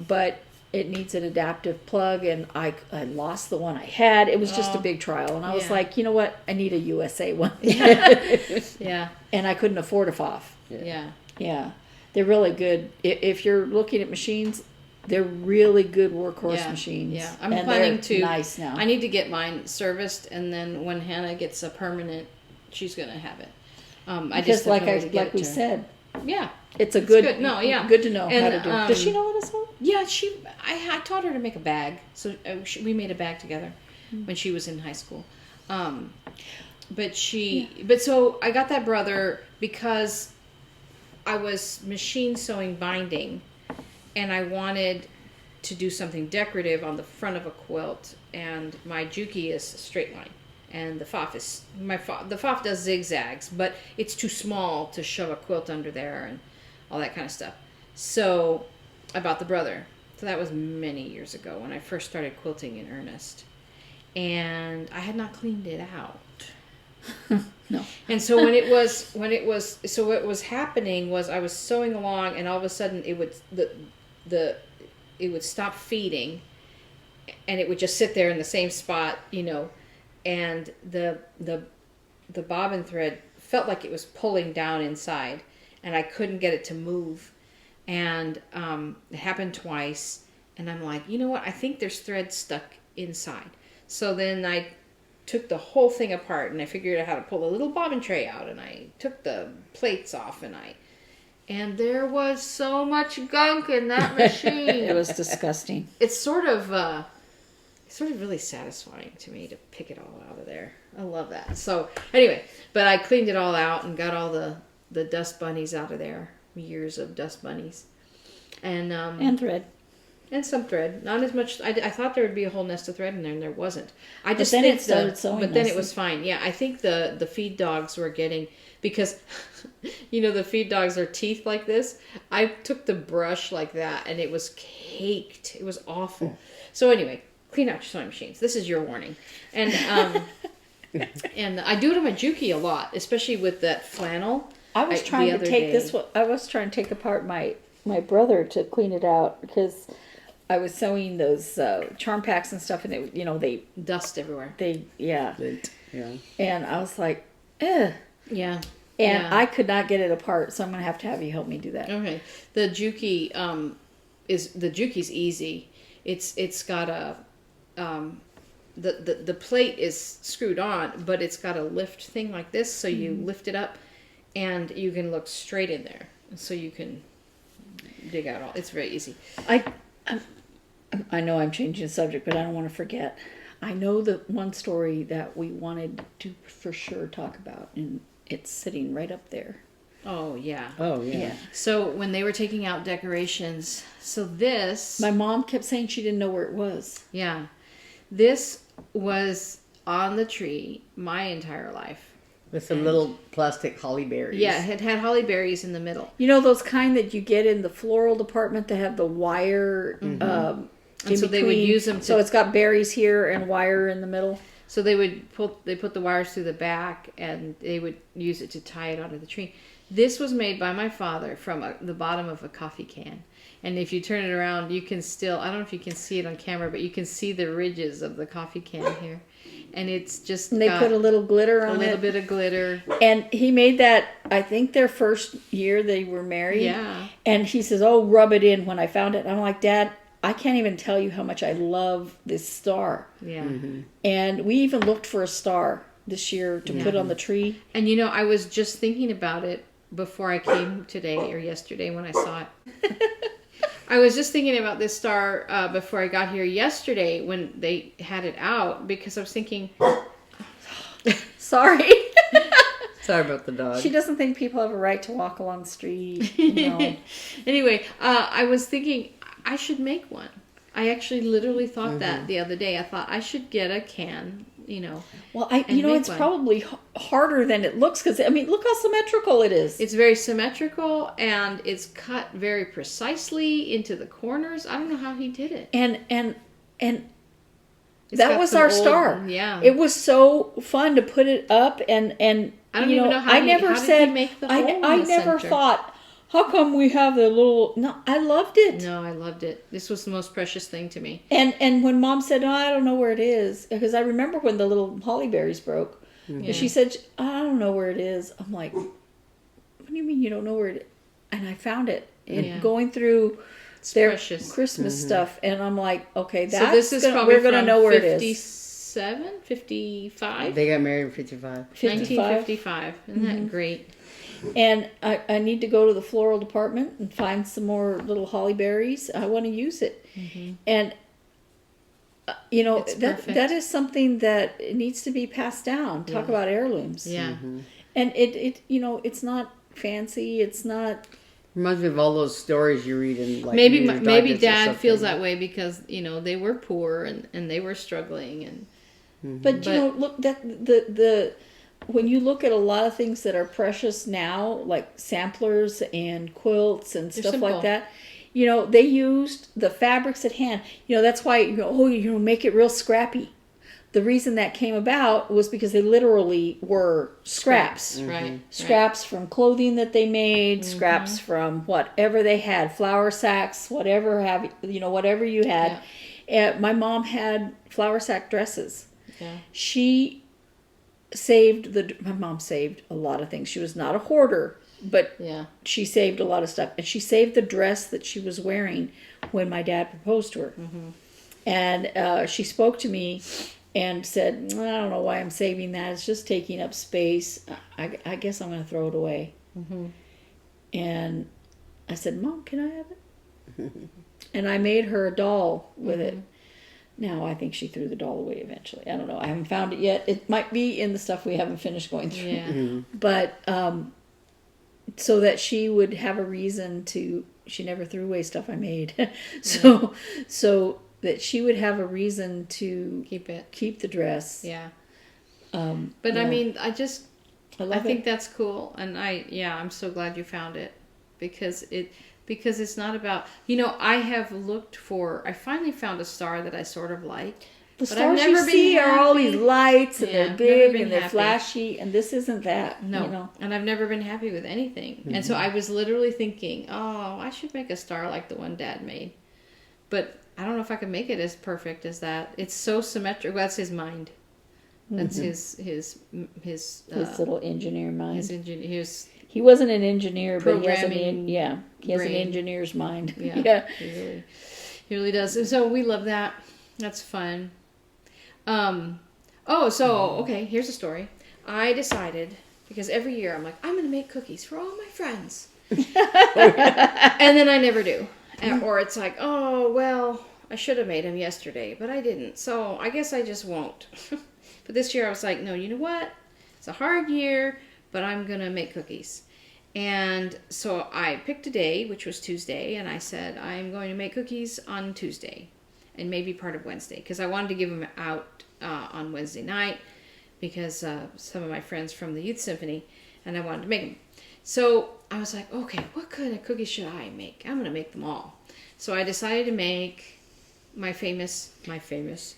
But it needs an adaptive plug, and I lost the one I had. It was just a big trial, and I was like, you know what? I need a USA one. Yeah. And I couldn't afford a Foff. Yeah. Yeah. They're really good. If you're looking at machines, they're really good workhorse machines. Yeah, I'm planning to. Nice now. I need to get mine serviced, and then when Hannah gets a permanent, she's gonna have it. I just like we said, yeah, it's good. No, yeah, good to know and, how to do. Does she know how to sew? Yeah, I taught her to make a bag, so we made a bag together when she was in high school. But so I got that brother because I was machine sewing binding. And I wanted to do something decorative on the front of a quilt, and my Juki is straight line, and the Foff the Foff does zigzags, but it's too small to shove a quilt under there and all that kind of stuff. So I bought the brother. So that was many years ago when I first started quilting in earnest, and I had not cleaned it out. No. And so what was happening was I was sewing along, and all of a sudden it would stop feeding, and it would just sit there in the same spot, you know, and the bobbin thread felt like it was pulling down inside, and I couldn't get it to move, and it happened twice, and I'm like, you know what, I think there's thread stuck inside. So then I took the whole thing apart, and I figured out how to pull a little bobbin tray out, and I took the plates off, and there was so much gunk in that machine. It was disgusting. It's sort of really satisfying to me to pick it all out of there. I love that. So anyway, but I cleaned it all out and got all the dust bunnies out of there. Years of dust bunnies, and thread. And some thread, not as much. I thought there would be a whole nest of thread in there, and there wasn't. I just then think it started sewing. But then it was fine. Yeah, I think the feed dogs were getting, because, you know, the feed dogs are teeth like this. I took the brush like that, and it was caked. It was awful. So anyway, clean out your sewing machines. This is your warning. And and I do it on my Juki a lot, especially with that flannel. I was trying to take this one. I was trying to take apart my brother to clean it out, because I was sewing those charm packs and stuff, and it, you know, they dust everywhere. Yeah. And I was like, eh. Yeah. And I could not get it apart, so I'm gonna have you help me do that. Okay. The Juki Juki's easy. It's got a the plate is screwed on, but it's got a lift thing like this, so you lift it up, and you can look straight in there, so you can dig out all. It's very easy. I know I'm changing the subject, but I don't want to forget. I know the one story that we wanted to for sure talk about, and it's sitting right up there. Oh, yeah. Oh, yeah. So when they were taking out decorations, my mom kept saying she didn't know where it was. Yeah. This was on the tree my entire life. With some little plastic holly berries. Yeah, it had holly berries in the middle. You know those kind that you get in the floral department that have the wire in and so between? they would use them so it's got berries here and wire in the middle. So they put the wires through the back, and they would use it to tie it onto the tree. This was made by my father from the bottom of a coffee can. And if you turn it around, you can still, I don't know if you can see it on camera, but you can see the ridges of the coffee can here. And it's just and they put a little glitter on it. A little bit of glitter. And he made that, I think, their first year they were married. Yeah. And he says, oh, rub it in when I found it. And I'm like, Dad, I can't even tell you how much I love this star. Yeah. Mm-hmm. And we even looked for a star this year to put on the tree. And, you know, I was just thinking about it before I came today or yesterday when I saw it. I was just thinking about this star before I got here yesterday when they had it out, because I was thinking, Sorry. Sorry about the dog. She doesn't think people have a right to walk along the street. Anyway, I was thinking I should make one. I actually literally thought that the other day. I thought I should get a can, Well, it's one. probably harder than it looks, because, look how symmetrical it is. It's very symmetrical, and it's cut very precisely into the corners. I don't know how he did it. And It's that got was some our old- star. Yeah. It was so fun to put it up, and I don't even know how I he- never how did he said, make the hole in I the never center? thought, how come we have the little, no, I loved it. No, I loved it. This was the most precious thing to me. And when Mom said, "Oh, I don't know where it is," because I remember when the little holly berries broke, and she said, "I don't know where it is." I'm like, "What do you mean you don't know where it is?" And I found it going through their precious. Christmas stuff, and I'm like, "Okay, So this is probably we're gonna from know where it is." 57, 55? They got married in 55. 1955. Isn't that great? And I need to go to the floral department and find some more little holly berries. I want to use it, and It's perfect. that is something that needs to be passed down. Talk about heirlooms. Yeah. And it it's not fancy. It's not. Reminds me of all those stories you read in like Maybe Reader's maybe Digest or Dad something. feels that way because they were poor and they were struggling and But look, that the when you look at a lot of things that are precious now, like samplers and quilts and They're stuff simple. like that, they used the fabrics at hand. That's why make it real scrappy. The reason that came about was because they literally were scraps. right? Scraps from clothing that they made, scraps from whatever they had, flour sacks, whatever whatever you had. My mom had flour sack dresses. Yeah. My mom saved a lot of things. She was not a hoarder, but Yeah. she saved a lot of stuff. And she saved the dress that she was wearing when my dad proposed to her. And she spoke to me and said, "I don't know why I'm saving that. It's just taking up space. I guess I'm going to throw it away." And I said, "Mom, can I have it?" And I made her a doll with it. Now I think she threw the doll away eventually. I don't know. I haven't found it yet. It might be in the stuff we haven't finished going through. Yeah. But so that she would have a reason to. She never threw away stuff I made. So that she would have a reason to keep the dress. Yeah. But I mean, I love think it. that's cool, and I'm so glad you found it because it's not about I finally found a star that I sort of like. The but I've stars never you been see are all happy. these lights, and Yeah, they're I've never big been and they're happy. flashy, and this isn't that. No, and I've never been happy with anything. And so I was literally thinking, oh, I should make a star like the one Dad made. But I don't know if I can make it as perfect as that. It's so symmetrical. That's his mind. That's his little engineer mind. his He wasn't an engineer, but he has programming he has an brain. engineer's mind. Yeah. He really does. And so we love that. That's fun. Okay, here's a story. I decided, because every year I'm like, I'm going to make cookies for all my friends. And then I never do. Or it's like, oh, well, I should have made them yesterday, but I didn't. So I guess I just won't. But this year I was like, no, you know what? It's a hard year, but I'm going to make cookies. And so I picked a day, which was Tuesday, and I said, I'm going to make cookies on Tuesday and maybe part of Wednesday, because I wanted to give them out on Wednesday night because some of my friends from the Youth Symphony, and I wanted to make them. So I was like, okay, what kind of cookies should I make? I'm going to make them all. So I decided to make my famous Spritz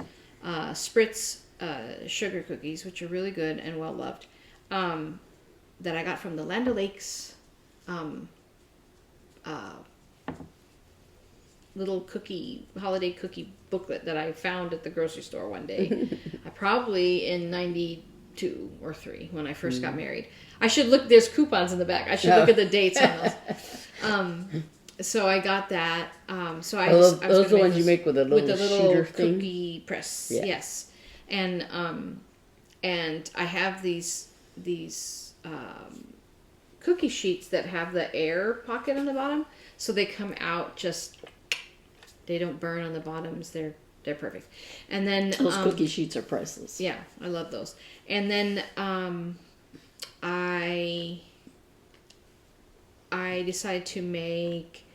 sugar cookies, which are really good and well loved, that I got from the Land O'Lakes little holiday cookie booklet that I found at the grocery store one day. Probably in 92 or 3 when I first got married. I should look, there's coupons in the back. I should look at the dates on those. So I got that. So I was those are the ones you make with a little shooter thing? cookie press. Yeah. Yes. And I have these cookie sheets that have the air pocket on the bottom, so they come out just they don't burn on the bottoms. They're perfect. And then Those cookie sheets are priceless. yeah, I love those. And then I decided to make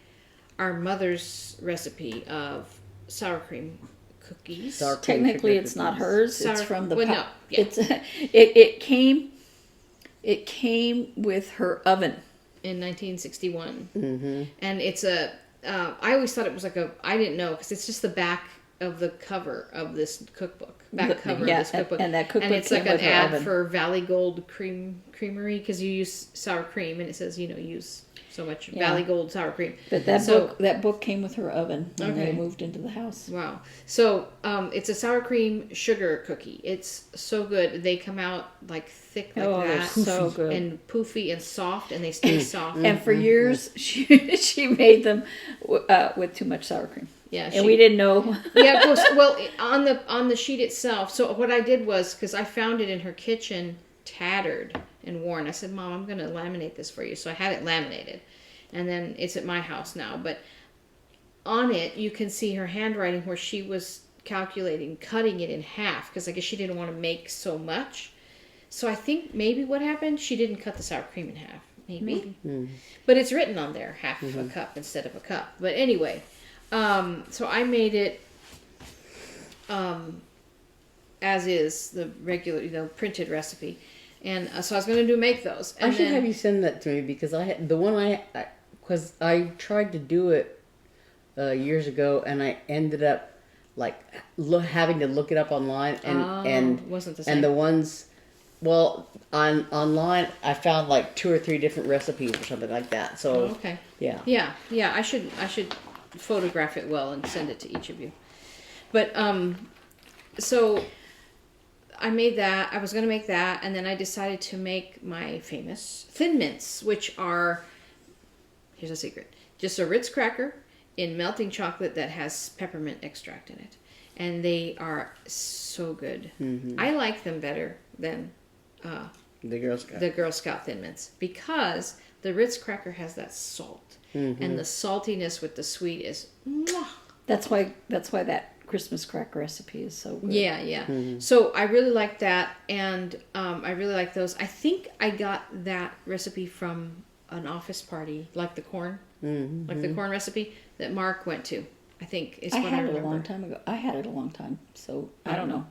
our mother's recipe of sour cream cookies. Sour cream Technically, sugar it's not cookies. hers. Sour- It's from the. well, no, yeah. It's it came. It came with her oven. In 1961. Mm-hmm. And it's a I always thought it was like I didn't know because it's just the back of the cover of this cookbook. Back cover of this cookbook. And that cookbook and it's came like an with her ad oven. for Valley Gold Creamery because you use sour cream and it says use so much Valley Gold sour cream. But that book came with her oven when they moved into the house. Wow. So it's a sour cream sugar cookie. It's so good. They come out like thick like Oh, they're that. so good. And poofy and soft and they stay soft. And for years, she made them with too much sour cream. Yeah, And we didn't know. Yeah, of course. Well, on the sheet itself. So what I did was because I found it in her kitchen, tattered and worn. I said, "Mom, I'm going to laminate this for you." So I had it laminated, and then it's at my house now. But on it, you can see her handwriting where she was calculating cutting it in half because I guess she didn't want to make so much. So I think maybe what happened, she didn't cut the sour cream in half. Maybe, but it's written on there half a cup instead of a cup. But anyway. So I made it as is the regular, printed recipe, and so I was going to make those. And I should have you send that to me because I had the one because I tried to do it years ago and I ended up like having to look it up online and wasn't the same. And the ones, well, online I found like 2 or 3 different recipes or something like that. So okay, yeah. I should photograph it well and send it to each of you. But so I made that. I was going to make that, and then I decided to make my famous Thin Mints, which are, here's a secret, just a Ritz cracker in melting chocolate that has peppermint extract in it, and they are so good. Mm-hmm. I like them better than the Girl Scout. The Girl Scout Thin Mints because the Ritz cracker has that salt. Mm-hmm. And the saltiness with the sweet is mwah. That's why that Christmas cracker recipe is so good. Yeah. Mm-hmm. So I really like that, and I really like those. I think I got that recipe from an office party, like the corn recipe that Mark went to. I think is what I remember. I had it a long time ago. I had it a long time, so I don't know.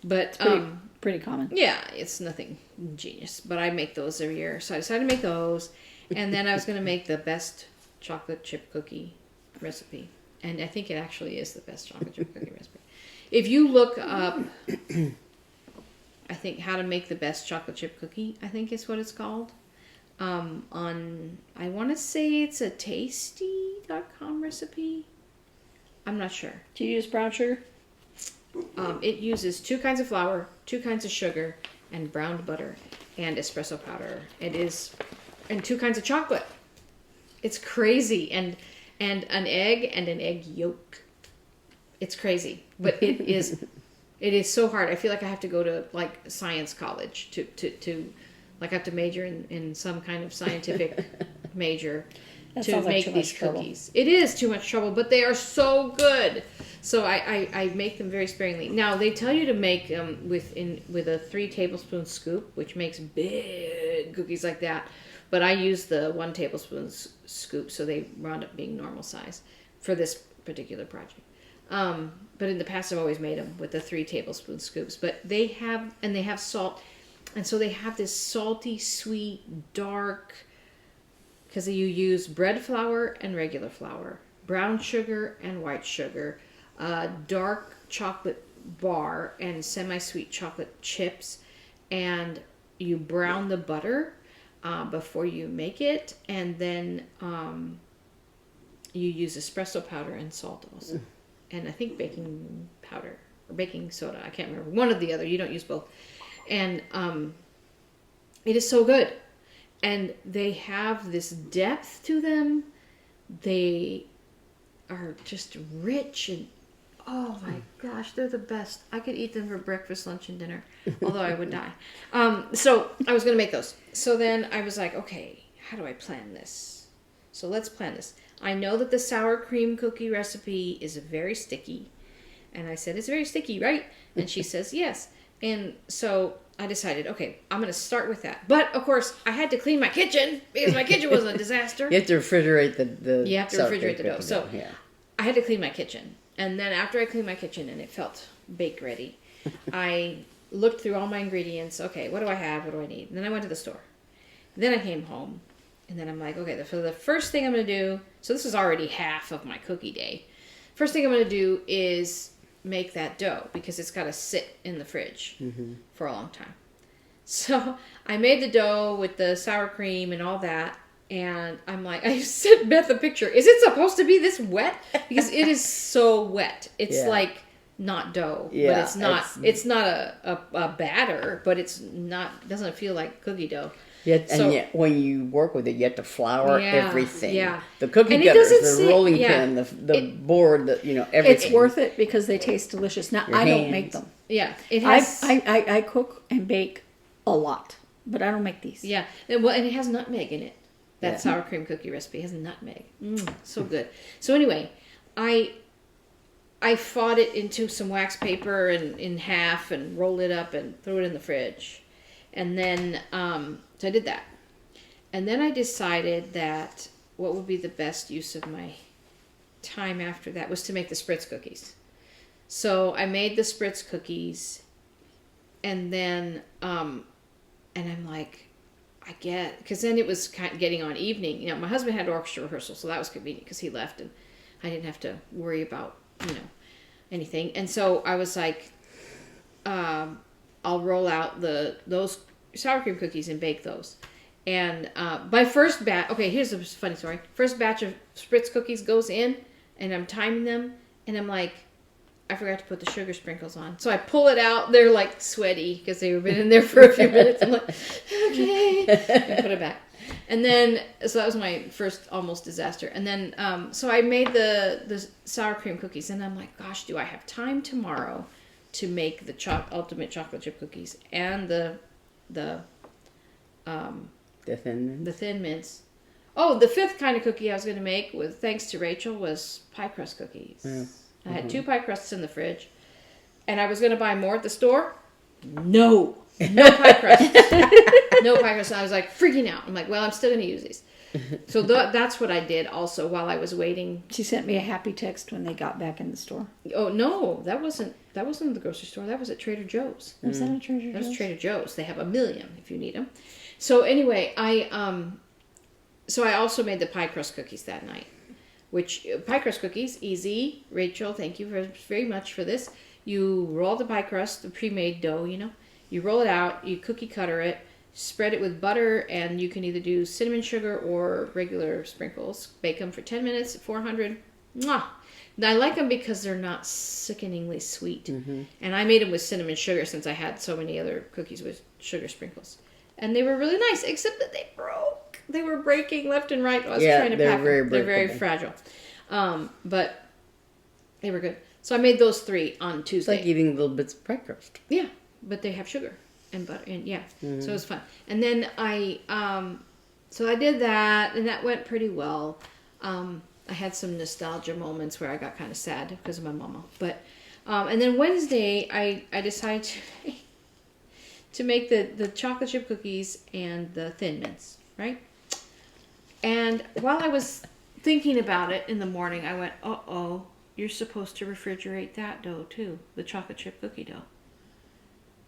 But it's pretty common. Yeah, it's nothing genius. But I make those every year, so I decided to make those, and then I was going to make the best chocolate chip cookie recipe, and I think it actually is the best chocolate chip cookie recipe. If you look up, I think how to make the best chocolate chip cookie, I think is what it's called. On I want to say it's a tasty.com recipe. I'm not sure. Do you use brown sugar? It uses 2 kinds of flour, 2 kinds of sugar, and browned butter, and espresso powder. It is, and 2 kinds of chocolate. It's crazy, and an egg and an egg yolk. It's crazy, but it is so hard. I feel like I have to go to like science college to like I have to major in some kind of scientific major to make these cookies. It is too much trouble, but they are so good. So I make them very sparingly. Now they tell you to make with a 3 tablespoon scoop, which makes big cookies like that. But I use the 1 tablespoon scoop, so they wound up being normal size for this particular project. But in the past, I've always made them with the 3 tablespoon scoops. But they have salt, and so they have this salty, sweet, dark. Because you use bread flour and regular flour, brown sugar and white sugar, dark chocolate bar and semi-sweet chocolate chips, and you brown the butter before you make it, and then you use espresso powder and salt also, and I think baking powder or baking soda. I can't remember, one or the other. You don't use both, and it is so good. And they have this depth to them. They are just rich and oh my gosh, they're the best. I could eat them for breakfast, lunch, and dinner, although I would die. So I was going to make those. So then I was like, okay, how do I plan this? So let's plan this. I know that the sour cream cookie recipe is very sticky. And I said, it's very sticky, right? And she says, yes. And so I decided, okay, I'm going to start with that. But, of course, I had to clean my kitchen because my kitchen was a disaster. You have to refrigerate the You have to refrigerate the dough. So yeah. I had to clean my kitchen. And then after I cleaned my kitchen and it felt bake ready, I looked through all my ingredients. Okay, what do I have? What do I need? And then I went to the store. Then I came home. And then I'm like, okay, so the first thing I'm going to do, so this is already half of my cookie day. First thing I'm going to do is make that dough because it's got to sit in the fridge for a long time. So I made the dough with the sour cream and all that. And I'm like, I sent Beth a picture. Is it supposed to be this wet? Because it is so wet. It's like not dough, but it's not. It's not a batter, but it's not. Doesn't feel like cookie dough. Yet when you work with it, you have to flour everything. Yeah, the cookie cutters, the rolling pin, the board, everything. It's worth it because they taste delicious. Now I don't make them. Yeah, it has. I cook and bake a lot, but I don't make these. Yeah, well, and it has nutmeg in it. That sour cream cookie recipe has nutmeg. So good. So anyway, I fought it into some wax paper and in half and rolled it up and threw it in the fridge. And then, so I did that. And then I decided that what would be the best use of my time after that was to make the spritz cookies. So I made the spritz cookies and then, and I'm like, I get, because then it was kind of getting on evening. My husband had orchestra rehearsal, so that was convenient because he left and I didn't have to worry about, anything. And so I was like, I'll roll out those sour cream cookies and bake those. And my first batch, okay, here's a funny story. First batch of spritz cookies goes in and I'm timing them and I'm like, I forgot to put the sugar sprinkles on. So I pull it out. They're like sweaty because they've been in there for a few minutes. I'm like, okay. And put it back. And then, so that was my first almost disaster. And then, so I made the sour cream cookies. And I'm like, gosh, do I have time tomorrow to make the ultimate chocolate chip cookies and the thin mints. Oh, the fifth kind of cookie I was going to make, thanks to Rachel, was pie crust cookies. Yeah. I had 2 pie crusts in the fridge, and I was going to buy more at the store. No pie crust. No pie crust. I was like freaking out. I'm like, well, I'm still going to use these. So that's what I did also while I was waiting. She sent me a happy text when they got back in the store. Oh no, that wasn't at the grocery store. That was at Trader Joe's. Was that at Trader Joe's? That was Trader Joe's. They have a million if you need them. So anyway, I also made the pie crust cookies that night. Which, pie crust cookies, easy. Rachel, thank you very much for this. You roll the pie crust, the pre-made dough, You roll it out, you cookie cutter it, spread it with butter, and you can either do cinnamon sugar or regular sprinkles. Bake them for 10 minutes at 400. Mwah! I like them because they're not sickeningly sweet. Mm-hmm. And I made them with cinnamon sugar since I had so many other cookies with sugar sprinkles. And they were really nice, except that they broke. They were breaking left and right. I was trying to pack them. They're very fragile. But they were good. So I made those 3 on Tuesday. It's like eating little bits of pie crust. Yeah, but they have sugar and butter. And so it was fun. And then so I did that, and that went pretty well. I had some nostalgia moments where I got kind of sad because of my mama. But and then Wednesday, I decided to make the chocolate chip cookies and the thin mints, right? And while I was thinking about it in the morning, I went, uh-oh, you're supposed to refrigerate that dough too, the chocolate chip cookie dough.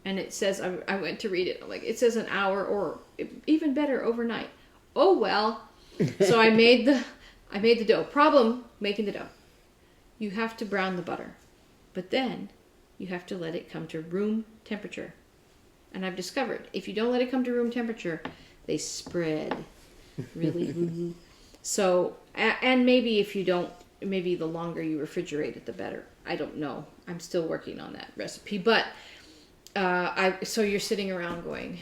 And it says, I went to read it, like it says an hour or even better, overnight. Oh, well. So I made the dough. Problem, making the dough. You have to brown the butter. But then you have to let it come to room temperature. And I've discovered, if you don't let it come to room temperature, they spread really. So, and maybe if you don't, maybe the longer you refrigerate it, the better. I don't know. I'm still working on that recipe. But, so you're sitting around going,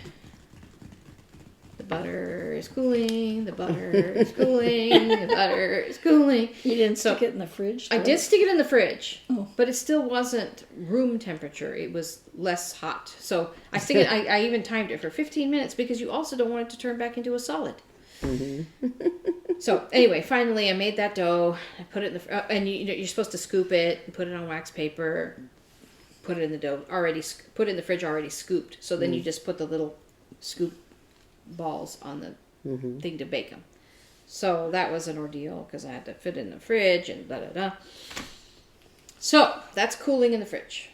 the butter is cooling, the butter is cooling, the butter is cooling. You didn't stick it in the fridge? I did stick it in the fridge, but it still wasn't room temperature. It was less hot. So I stick it. I even timed it for 15 minutes because you also don't want it to turn back into a solid. Mm-hmm. So anyway, finally I made that dough. I put it in the and you're supposed to scoop it and put it on wax paper. Put it in the dough put it in the fridge already scooped. So then you just put the little scoop balls on the thing to bake them. So that was an ordeal because I had to fit it in the fridge and da da da. So that's cooling in the fridge.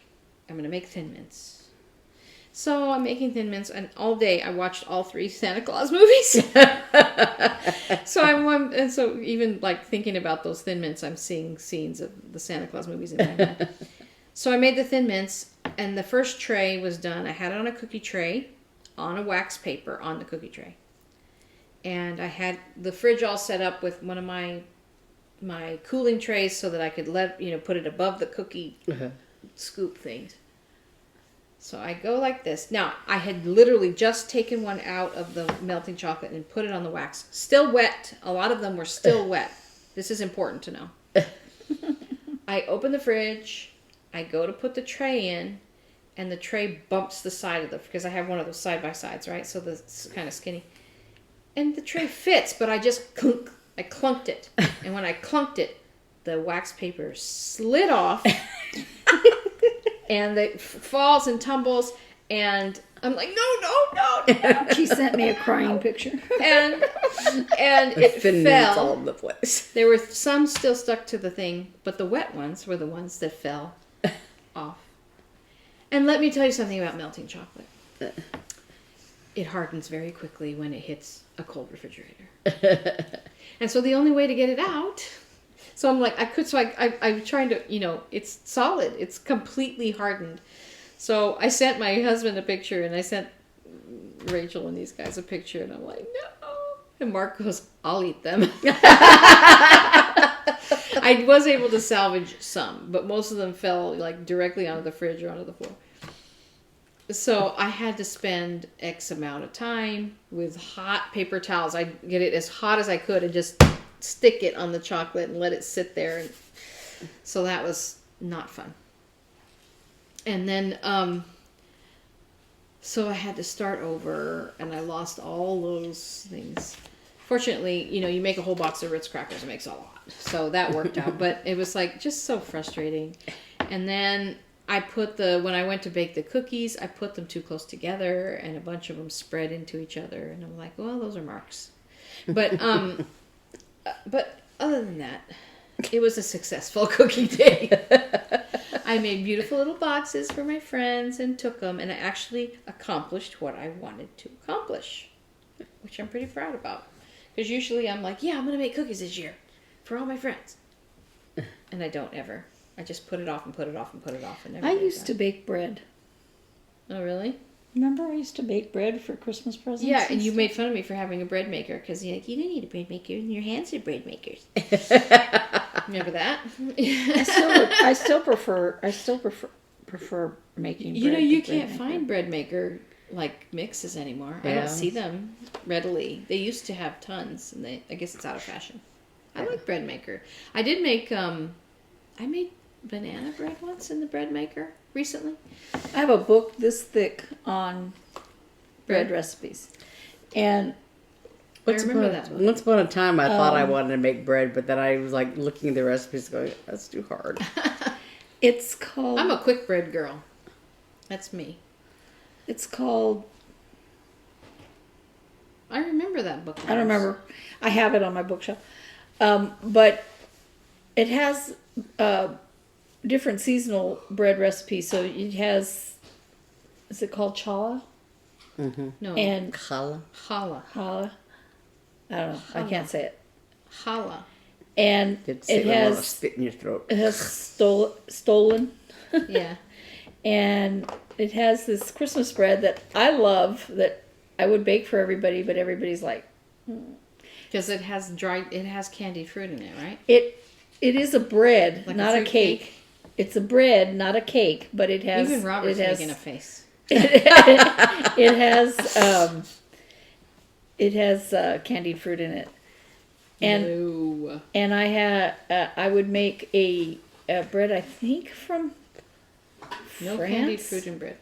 I'm gonna make Thin Mints. So I'm making Thin Mints, and all day I watched all 3 Santa Claus movies. So even like thinking about those Thin Mints, I'm seeing scenes of the Santa Claus movies in my head. So I made the Thin Mints, and the first tray was done. I had it on a cookie tray, on a wax paper on the cookie tray, and I had the fridge all set up with one of my cooling trays so that I could put it above the cookie scoop things. So I go like this. Now, I had literally just taken one out of the melting chocolate and put it on the wax. Still wet. A lot of them were still wet. This is important to know. I open the fridge. I go to put the tray in, and the tray bumps the side of because I have one of those side-by-sides, right? So it's kind of skinny. And the tray fits, but I just clunked it. And when I clunked it, the wax paper slid off. And it falls and tumbles, and I'm like, no. She sent me a crying picture. And it fell. all over the place. There were some still stuck to the thing, but the wet ones were the ones that fell off. And let me tell you something about melting chocolate. It hardens very quickly when it hits a cold refrigerator. And so the only way to get it out... So I'm like, I'm trying to, it's solid. It's completely hardened. So I sent my husband a picture, and I sent Rachel and these guys a picture, and I'm like, no. And Mark goes, I'll eat them. I was able to salvage some, but most of them fell like directly onto the fridge or onto the floor. So I had to spend X amount of time with hot paper towels. I'd get it as hot as I could and just stick it on the chocolate and let it sit there. And so that was not fun. And then, so I had to start over, and I lost all those things. Fortunately, you make a whole box of Ritz crackers, it makes a lot. So that worked out, but it was like just so frustrating. And then when I went to bake the cookies, I put them too close together, and a bunch of them spread into each other. And I'm like, well, those are marks. But other than that, it was a successful cookie day. I made beautiful little boxes for my friends and took them, and I actually accomplished what I wanted to accomplish, which I'm pretty proud about. Because usually I'm like, yeah, I'm going to make cookies this year for all my friends. And I don't ever. I just put it off and put it off and put it off. And never I used to bake bread. Oh, really? Remember I used to bake bread for Christmas presents? Yeah, and you made fun of me for having a bread maker because you're like, you don't need a bread maker, and your hands are bread makers. Remember that? I still prefer making bread. You can't find bread maker like mixes anymore. Yeah. I don't see them readily. They used to have tons, and I guess it's out of fashion. I like bread maker. I did make I made banana bread once in the bread maker recently. I have a book this thick on bread recipes. And I remember that book. Once upon a time I thought I wanted to make bread, but then I was like looking at the recipes going, that's too hard. It's called... I'm a quick bread girl. That's me. It's called... I remember that book. I don't remember. I have it on my bookshelf. But it has different seasonal bread recipes. So it has... Is it called challah? Mm-hmm. No. And Challah. Challah. I don't know. Challah. I can't say it. Challah. You And have to say it it has... with a spit in your throat. It has stolen. Yeah. And it has this Christmas bread that I love, that I would bake for everybody, but everybody's like... Because it has candied fruit in it, right? It is a bread, like not a cake. It's a bread, not a cake, but it has... Even Robert's making a face. It has candied fruit in it. And I would make a bread, I think from No France? candied fruit in bread.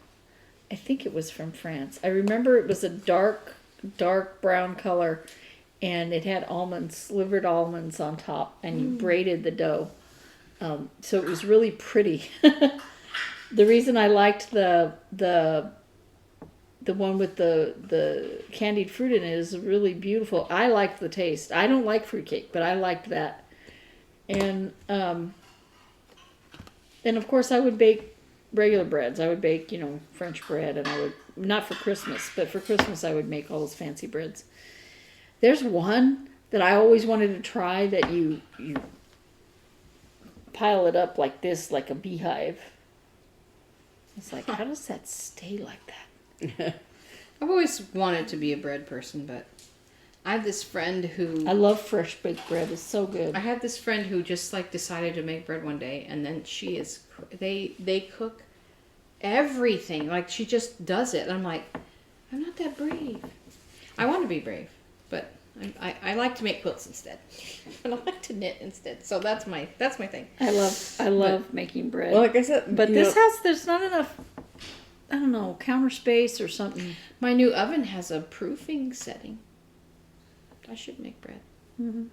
I think it was from France. I remember it was a dark brown color, and it had almonds, slivered almonds on top, and you braided the dough. So it was really pretty. The reason I liked the one with the candied fruit in it is really beautiful. I liked the taste. I don't like fruitcake, but I liked that. And of course I would bake regular breads. I would bake, French bread, and I would, not for Christmas, but for Christmas I would make all those fancy breads. There's one that I always wanted to try that you pile it up like this, like a beehive. It's like, how does that stay like that? I've always wanted to be a bread person, but I have this friend who... I love fresh baked bread. It's so good. I had this friend who just decided to make bread one day, and then she is... They cook everything. Like, she just does it. I'm like, I'm not that brave. I want to be brave, but I like to make quilts instead. And I like to knit instead. So that's my thing. I love making bread. Well, like I said, but this house, there's not enough, I don't know, counter space or something. My new oven has a proofing setting. I should make bread. Mm-hmm.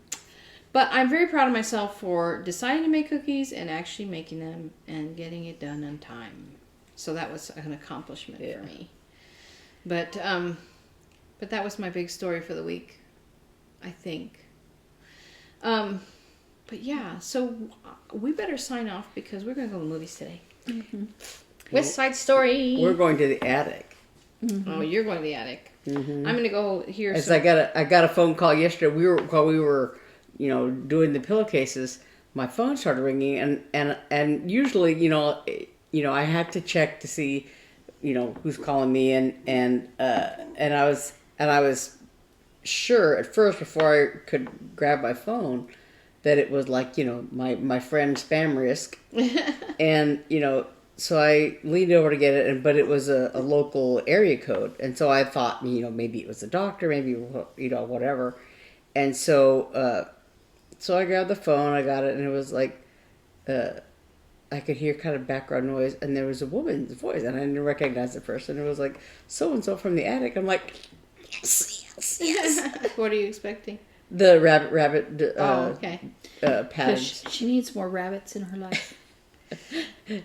But I'm very proud of myself for deciding to make cookies and actually making them and getting it done on time. So that was an accomplishment for me. But that was my big story for the week, I think. But yeah, so we better sign off because we're going to go to the movies today. Mm-hmm. West Side Story. We're going to the attic. Mm-hmm. Oh, you're going to the attic. Mm-hmm. I'm going to go here. As I got a phone call yesterday. While we were doing the pillowcases, my phone started ringing, and usually I have to check to see who's calling me, and I was sure at first before I could grab my phone that it was like my friend's spam risk, and so I leaned over to get it, but it was a local area code, and so I thought maybe it was a doctor, maybe whatever, and so I grabbed the phone, I got it, and it was like I could hear kind of background noise, and there was a woman's voice, and I didn't recognize the person. It was like so and so from the attic. I'm like, yes. What are you expecting? The rabbit. Okay. Patterns. She needs more rabbits in her life.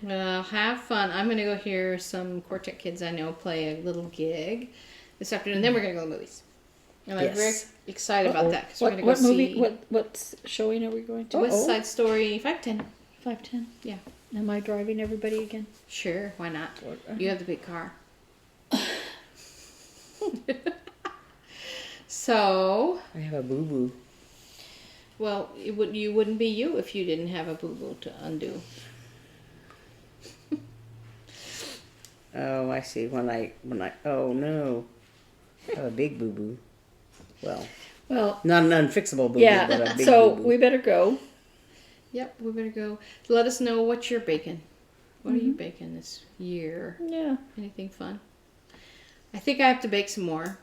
Well, have fun. I'm going to go hear some Quartet kids I know play a little gig this afternoon. Then we're going to go to the movies. And I'm very excited about that because we're going to go see... What showing are we going to? West Side Story 510. 510? Yeah. Am I driving everybody again? Sure, why not? You have the big car. So... I have a boo-boo. Well, you wouldn't be you if you didn't have a boo-boo to undo. Oh, I see. When I oh no, I have a big boo-boo. Well, not an unfixable boo-boo, but a big so boo-boo. we better go. Yep, we better go. Let us know what you're baking. What are you baking this year? Yeah. Anything fun? I think I have to bake some more,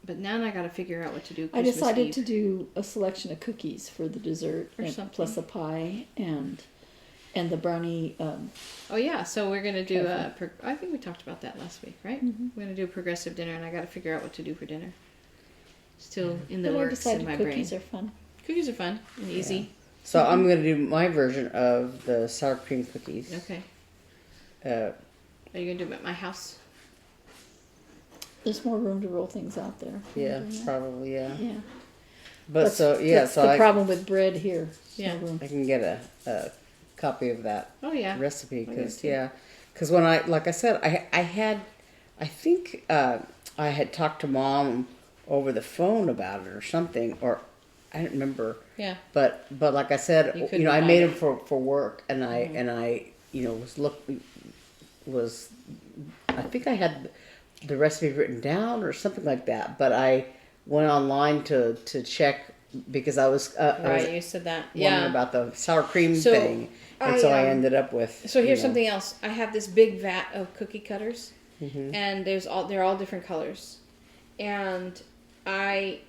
but now I got to figure out what to do. I decided Eve. to do a selection of cookies for the dessert, plus a pie and the brownie. Oh yeah, so we're gonna do I think we talked about that last week, right? Mm-hmm. We're gonna do a progressive dinner, and I got to figure out what to do for dinner. Still in the But works in my brain. Cookies are fun. Cookies are fun and easy. Yeah. So I'm going to do my version of the sour cream cookies. Okay. Are you going to do them at my house? There's more room to roll things out there. Yeah, probably, yeah. Yeah. But that's the problem with bread here. Yeah. No room. I can get a copy of that recipe because when like I said, I think I had talked to Mom over the phone about it or something, or I don't remember. Yeah. But like I said, I made them for work, and I was I think I had the recipe written down or something like that, but I went online to check because I was you said that. wondering about the sour cream thing, and so I ended up with. So here's something else. I have this big vat of cookie cutters, and they're all different colors, and I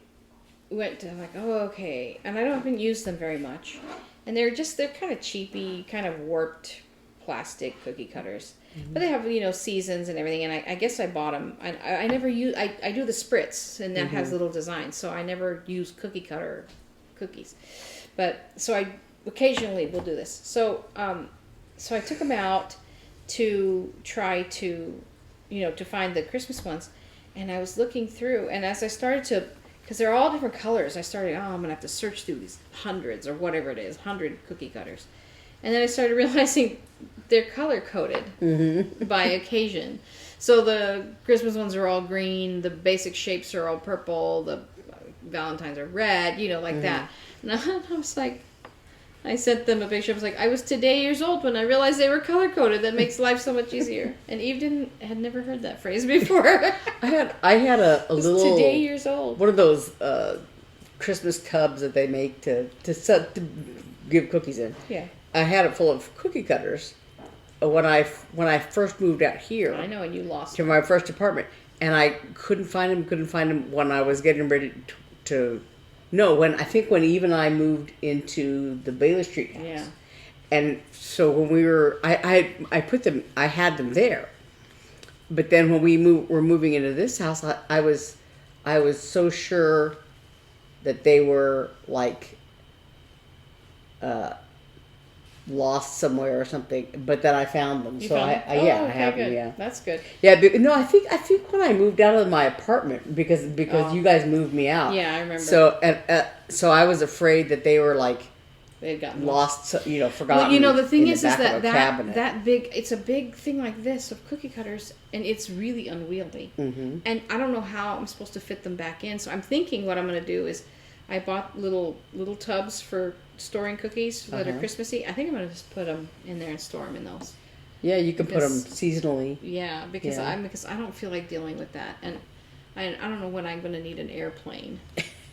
went to okay, and I haven't used them very much, and they're kind of cheapy, kind of warped plastic cookie cutters. But they have, you know, seasons and everything, and I guess I bought them. I never use, I do the spritz, and that has little designs, so I never use cookie cutter cookies. But, so I occasionally will do this. So, so I took them out to try to, you know, to find the Christmas ones, and I was looking through, and as I started to, because they're all different colors, I started, I'm going to have to search through these hundreds, or whatever it is, 100 cookie cutters. And then I started realizing they're color-coded by occasion. So the Christmas ones are all green, the basic shapes are all purple, the Valentines are red, you know, like that. And I was like, I sent them a picture. I was like, I was today years old when I realized they were color-coded. That makes life so much easier. And Eve had never heard that phrase before. I had a little today years old. One of those Christmas tubs that they make to give cookies in. Yeah. I had it full of cookie cutters when I first moved out here. I know, and you lost to my first apartment, and I couldn't find them when I was getting ready to when Eve and I moved into the Baylor Street house. Yeah. And so when we were, I had them there, but then when were moving into this house, I was so sure that they were like lost somewhere or something, but then I found them. I have good. them. Yeah, that's good. Yeah, but, no, I think when I moved out of my apartment because you guys moved me out. Yeah, I remember. So so I was afraid that they were like they had gotten lost, forgotten. Well, you know, the thing is that that big, it's a big thing like this of cookie cutters, and it's really unwieldy. Mm-hmm. And I don't know how I'm supposed to fit them back in. So I'm thinking what I'm going to do is, I bought little tubs for storing cookies that are Christmassy. I think I'm going to just put them in there and store them in those. Yeah, you can put them seasonally. Yeah, because I don't feel like dealing with that, and I don't know when I'm going to need an airplane.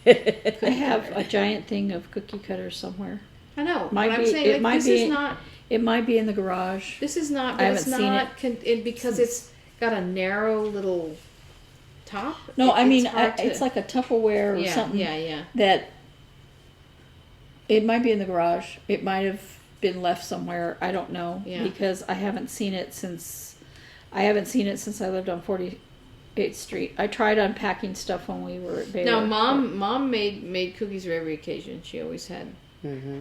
I have a giant thing of cookie cutters somewhere. I know. Might but be, I'm saying it like, might this be, is not. It might be in the garage. This is not. I But it's haven't not seen because it's got a narrow little top. No, I mean hard to- it's like a Tupperware or something. Yeah. That it might be in the garage. It might have been left somewhere. I don't know because I haven't seen it since I lived on 48th Street. I tried unpacking stuff when we were at Baylor. No, mom made cookies for every occasion. She always had. Mm-hmm.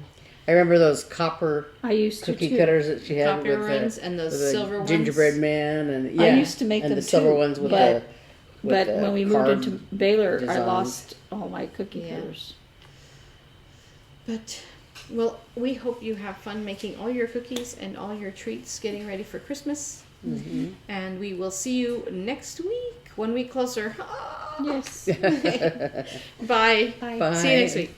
I remember those copper cookie cutters that she had copper with ones and those silver ones. Gingerbread man and I used to make them the silver too, ones with but the when we moved into Baylor, designs. I lost all my cookie cutters. But, well, we hope you have fun making all your cookies and all your treats getting ready for Christmas. Mm-hmm. And we will see you next week, 1 week closer. Yes. Bye. Bye. Bye. See you next week.